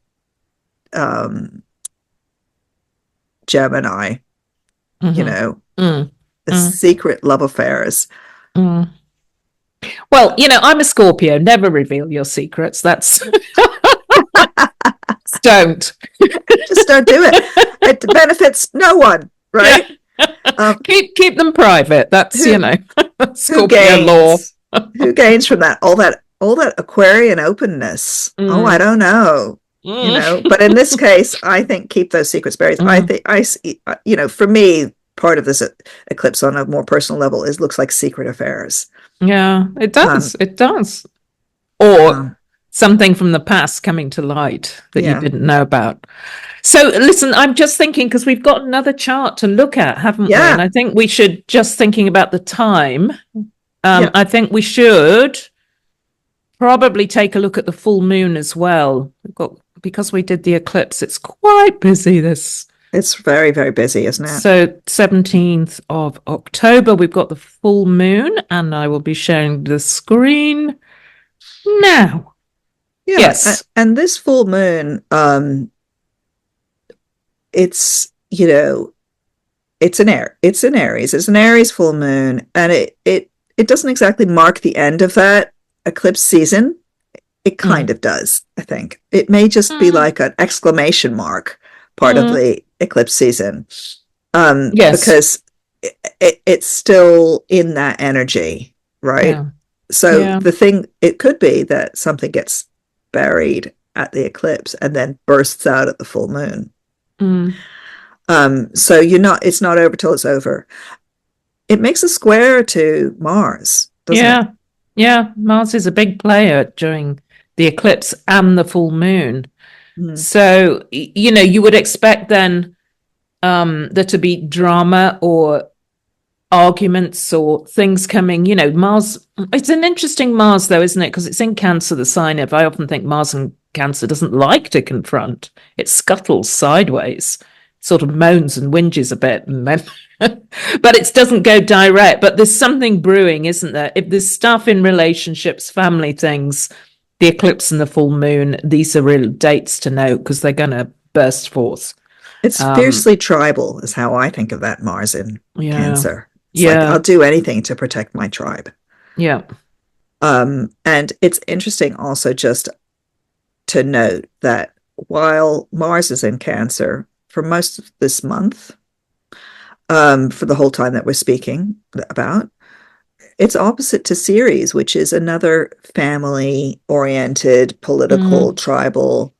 Speaker 1: Gemini, you know, the secret love affairs.
Speaker 2: Well, you know, I'm a Scorpio. Never reveal your secrets. That's don't.
Speaker 1: Just don't do it. It benefits no one, right?
Speaker 2: Keep them private. That's you know, Scorpio law.
Speaker 1: Who gains from that? All that Aquarian openness. Oh, I don't know. You know, but in this case, I think keep those secrets buried. I think you know, for me, part of this eclipse on a more personal level looks like secret affairs.
Speaker 2: Yeah, it does. It does. Or something from the past coming to light that you didn't know about. So listen, I'm just thinking, because we've got another chart to look at, haven't we? And I think we should, just thinking about the time, I think we should probably take a look at the full moon as well. Because we did the eclipse, it's quite busy
Speaker 1: It's very, very busy, isn't it?
Speaker 2: So 17th of October, we've got the full moon, and I will be sharing the screen now.
Speaker 1: Yeah, yes. And this full moon, it's, you know, it's an Aries. It's an Aries full moon, and it doesn't exactly mark the end of that eclipse season. It kind
Speaker 2: Mm.
Speaker 1: of does, I think. It may just be
Speaker 2: Mm.
Speaker 1: like an exclamation mark part of
Speaker 2: Mm.
Speaker 1: the eclipse season,
Speaker 2: Yes.
Speaker 1: because it's still in that energy, right?
Speaker 2: Yeah.
Speaker 1: So
Speaker 2: Yeah.
Speaker 1: the thing, it could be that something gets buried at the eclipse and then bursts out at the full moon.
Speaker 2: Mm.
Speaker 1: So it's not over till it's over. It makes a square to Mars, doesn't it?
Speaker 2: Yeah. Yeah. Mars is a big player during the eclipse and the full moon.
Speaker 1: Mm.
Speaker 2: So, you would expect then there to be drama or arguments or things coming. Mars, it's an interesting Mars, though, isn't it? Because it's in Cancer, the sign of. I often think Mars and Cancer doesn't like to confront, it scuttles sideways, sort of moans and whinges a bit, and then. But it doesn't go direct. But there's something brewing, isn't there? If there's stuff in relationships, family things, the eclipse and the full moon, these are real dates to note because they're going to burst forth.
Speaker 1: It's
Speaker 2: Um,
Speaker 1: fiercely tribal, is how I think of that Mars in
Speaker 2: yeah,
Speaker 1: Cancer. It's like,
Speaker 2: yeah,
Speaker 1: I'll do anything to protect my tribe.
Speaker 2: yeah.
Speaker 1: And it's interesting also just to note that while Mars is in Cancer for most of this month, for the whole time that we're speaking about, it's opposite to Ceres, which is another family oriented, political,
Speaker 2: Mm,
Speaker 1: tribal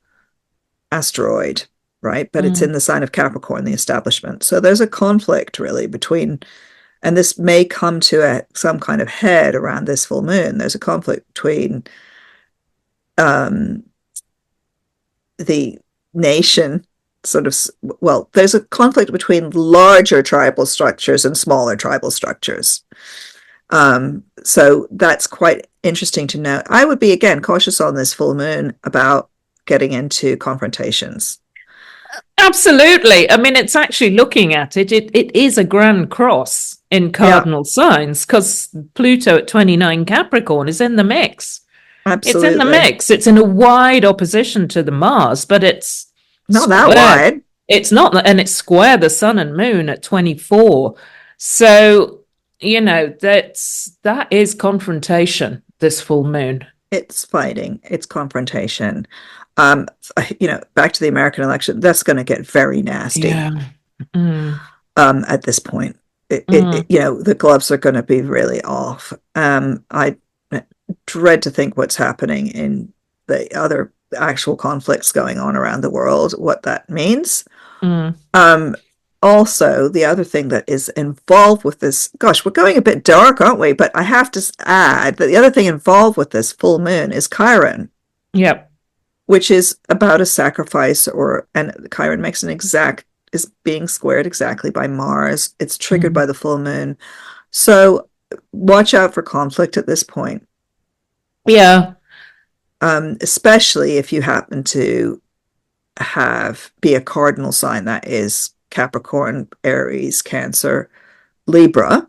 Speaker 1: asteroid, right? But it's in
Speaker 2: mm,
Speaker 1: the sign of Capricorn, the establishment. So there's a conflict really between, and this may come to some kind of head around this full moon. There's a conflict between um, the nation, sort of, well, there's a conflict between larger tribal structures and smaller tribal structures. So that's quite interesting to know. I would be, again, cautious on this full moon about getting into confrontations.
Speaker 2: absolutely. I mean, it's actually looking at it. It is a grand cross in
Speaker 1: Yeah,
Speaker 2: cardinal signs because Pluto at 29 Capricorn is in the mix. It's in the
Speaker 1: absolutely.
Speaker 2: mix. It's in a wide opposition to the Mars, but it's
Speaker 1: Not that
Speaker 2: square.
Speaker 1: wide.
Speaker 2: It's not, and it's square the Sun and Moon at 24. So, that is confrontation, this full moon.
Speaker 1: It's fighting, it's confrontation. Back to the American election, that's going to get very nasty
Speaker 2: Yeah. Mm,
Speaker 1: at this point.
Speaker 2: mm,
Speaker 1: The gloves are going to be really off. I dread to think what's happening in the other actual conflicts going on around the world, what that means.
Speaker 2: mm.
Speaker 1: Um, Also, the other thing that is involved with this, gosh, we're going a bit dark, aren't we? But I have to add that the other thing involved with this full moon is Chiron,
Speaker 2: Yep.
Speaker 1: which is about a sacrifice, and Chiron makes is being squared exactly by Mars. It's triggered
Speaker 2: Mm.
Speaker 1: by the full moon. So watch out for conflict at this point,
Speaker 2: Yeah.
Speaker 1: especially if you happen to be a cardinal sign that is Capricorn, Aries, Cancer, Libra.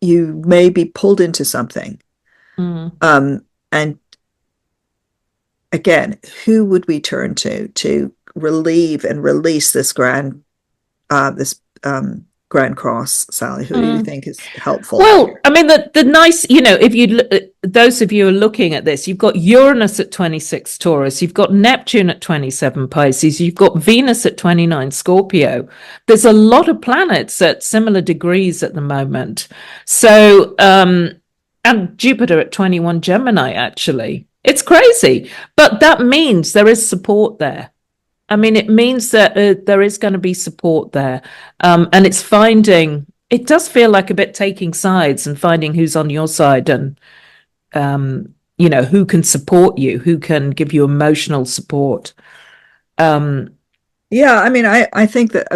Speaker 1: You may be pulled into something.
Speaker 2: Mm.
Speaker 1: And again, who would we turn to relieve and release this grand cross, Sally? Who do you
Speaker 2: Mm.
Speaker 1: think is helpful
Speaker 2: Well,
Speaker 1: here?
Speaker 2: I mean, the nice, if those of you who are looking at this, you've got Uranus at 26 Taurus, you've got Neptune at 27 Pisces, you've got Venus at 29 Scorpio. There's a lot of planets at similar degrees at the moment. So, and Jupiter at 21 Gemini, actually. It's crazy, but that means there is support there. I mean, it means that there is going to be support there. And it does feel like a bit taking sides and finding who's on your side and, who can support you, who can give you emotional support. Um,
Speaker 1: Yeah, I mean, I think that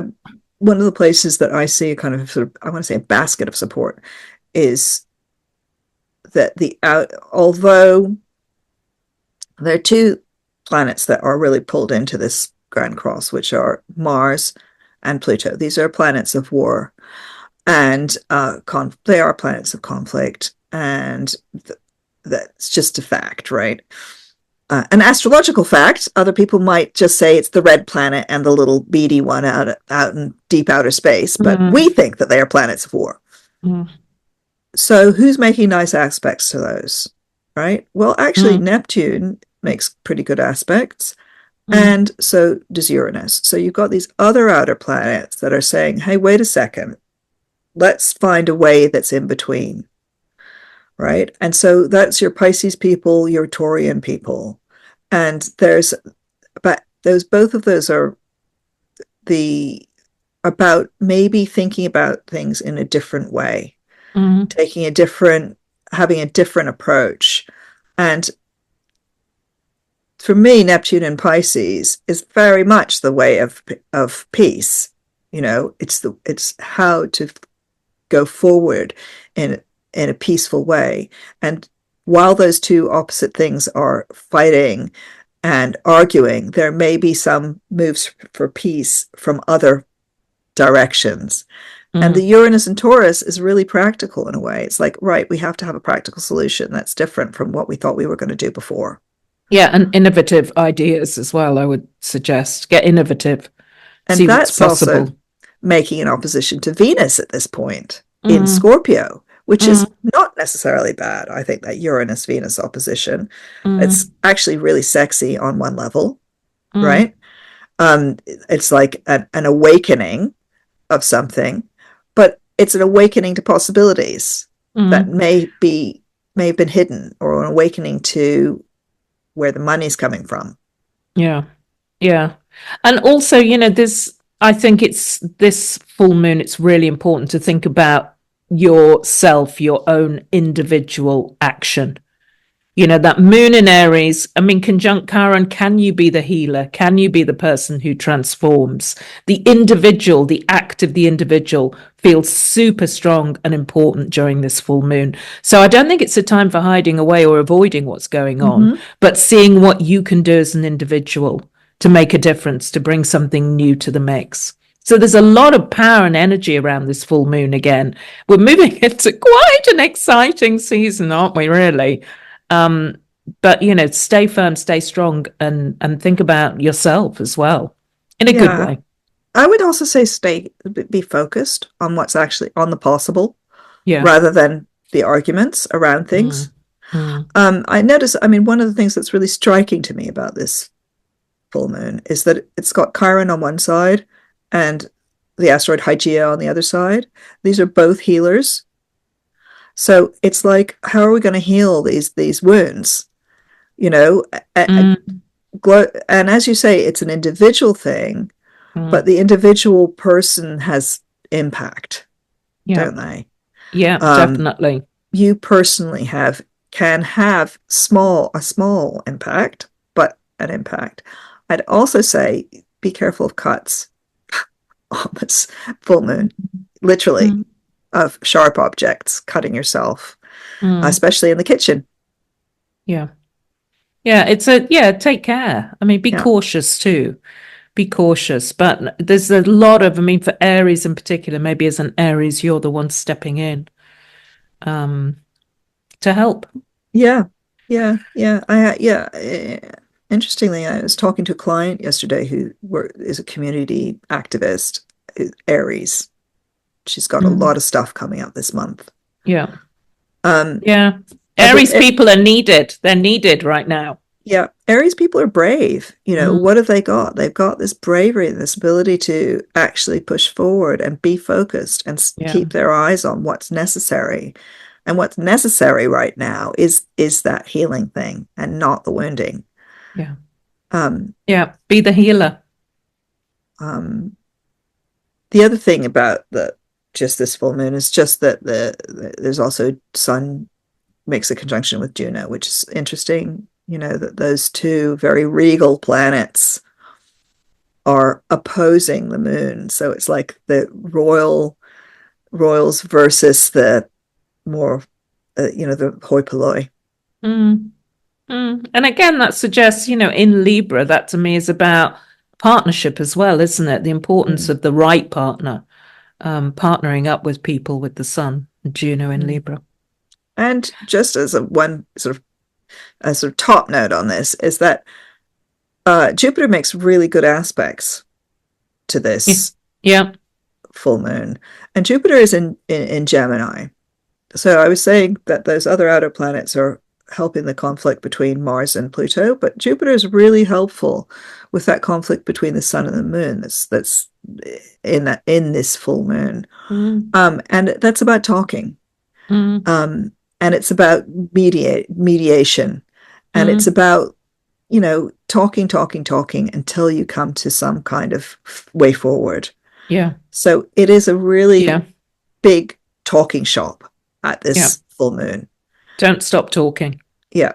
Speaker 1: one of the places that I see a kind of sort of, I want to say, a basket of support is that although there are two planets that are really pulled into this Grand Cross, which are Mars and Pluto. These are planets of war, and they are planets of conflict, and that's just a fact, right? an astrological fact. Other people might just say it's the red planet and the little beady one out in deep outer space, but we think that they are planets of war. So who's making nice aspects to those, right? Well, actually, Neptune makes pretty good aspects, and so does Uranus. So you've got these other outer planets that are saying, hey, wait a second, let's find a way that's in between, right? And so that's your Pisces people, your Taurian people. And both of those are about maybe thinking about things in a different way, having a different approach. And for me, Neptune in Pisces is very much the way of peace. It's how to go forward in a peaceful way. And while those two opposite things are fighting and arguing, there may be some moves for peace from other directions. And the Uranus and Taurus is really practical in a way. It's like, right, we have to have a practical solution that's different from what we thought we were going to do before.
Speaker 2: Yeah, and innovative ideas as well, I would suggest. Get innovative.
Speaker 1: And
Speaker 2: see
Speaker 1: that's
Speaker 2: what's possible.
Speaker 1: Also making an opposition to Venus at this point in Scorpio, which is not necessarily bad. I think that Uranus-Venus opposition, it's actually really sexy on one level, right? It's like an awakening of something, but it's an awakening to possibilities that may have been hidden, or an awakening to where the money's coming from.
Speaker 2: Yeah. And also, I think it's this full moon, it's really important to think about yourself, your own individual action. That moon in Aries, conjunct Chiron, can you be the healer? Can you be the person who transforms? The individual, the act of the individual feels super strong and important during this full moon. So I don't think it's a time for hiding away or avoiding what's going on, but seeing what you can do as an individual to make a difference, to bring something new to the mix. So there's a lot of power and energy around this full moon again. We're moving into quite an exciting season, aren't we, really? But stay firm, stay strong, and think about yourself as well in a good way.
Speaker 1: I would also say be focused on what's actually on the possible,
Speaker 2: yeah,
Speaker 1: rather than the arguments around things. I notice, one of the things that's really striking to me about this full moon is that it's got Chiron on one side and the asteroid Hygeia on the other side. These are both healers. So it's like, how are we going to heal these wounds? And as you say, it's an individual thing, but the individual person has impact, don't they?
Speaker 2: Yeah, definitely.
Speaker 1: You personally can have a small impact, but an impact. I'd also say be careful of cuts on this full moon, literally. Of sharp objects cutting yourself, especially in the kitchen.
Speaker 2: Take care. Be cautious too. Be cautious. But there's a lot of, for Aries in particular, maybe as an Aries, you're the one stepping in to help.
Speaker 1: Interestingly, I was talking to a client yesterday who is a community activist, Aries. She's got a lot of stuff coming up this month.
Speaker 2: Aries people are needed. They're needed right now.
Speaker 1: Yeah. Aries people are brave. What have they got? They've got this bravery and this ability to actually push forward and be focused and keep their eyes on what's necessary. And what's necessary right now is that healing thing and not the wounding.
Speaker 2: Be the healer.
Speaker 1: The other thing about just this full moon is just that there's also Sun makes a conjunction with Juno, which is interesting. That those two very regal planets are opposing the moon. So it's like the royals versus the more, the hoi polloi.
Speaker 2: And again, that suggests, in Libra, that to me is about partnership as well, isn't it? The importance of the right partner. Partnering up with people with the Sun, Juno in Libra.
Speaker 1: And just as one sort of a sort of top note on this is that Jupiter makes really good aspects to this
Speaker 2: Yeah.
Speaker 1: full moon, and Jupiter is in Gemini. So I was saying that those other outer planets are helping the conflict between Mars and Pluto, but Jupiter is really helpful with that conflict between the sun and the moon. That's in this full moon, and that's about talking, and it's about mediation, and it's about talking until you come to some kind of way forward.
Speaker 2: Yeah.
Speaker 1: So it is a really big talking shop at this full moon.
Speaker 2: Don't stop talking.
Speaker 1: Yeah.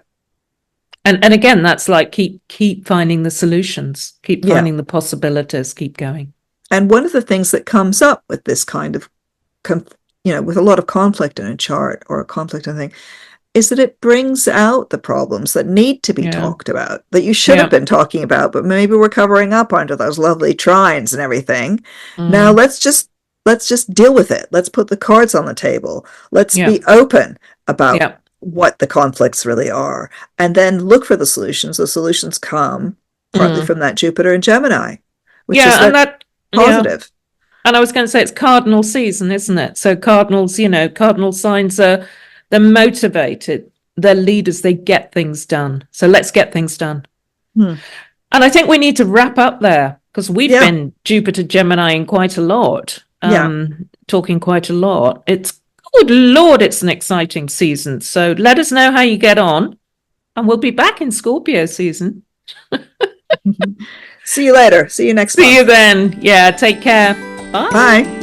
Speaker 2: And again, that's like keep finding the solutions, keep finding the possibilities, keep going.
Speaker 1: And one of the things that comes up with this kind of, with a lot of conflict in a chart or a conflict in a thing, is that it brings out the problems that need to be talked about, that you should have been talking about, but maybe we're covering up under those lovely trines and everything. Now let's just deal with it. Let's put the cards on the table. Let's be open about what the conflicts really are, and then look for the solutions. The solutions come partly from that Jupiter and Gemini, which is that positive.
Speaker 2: And I was going to say it's cardinal season, isn't it? So cardinals, cardinal signs are, they're motivated, they're leaders, they get things done. So let's get things done. And I think we need to wrap up there, because we've been Jupiter Gemini quite a lot, talking quite a lot. It's, good Lord, it's an exciting season. So let us know how you get on, and we'll be back in Scorpio season.
Speaker 1: See you later. See you next month.
Speaker 2: See you then. Yeah, take care. Bye.
Speaker 1: Bye.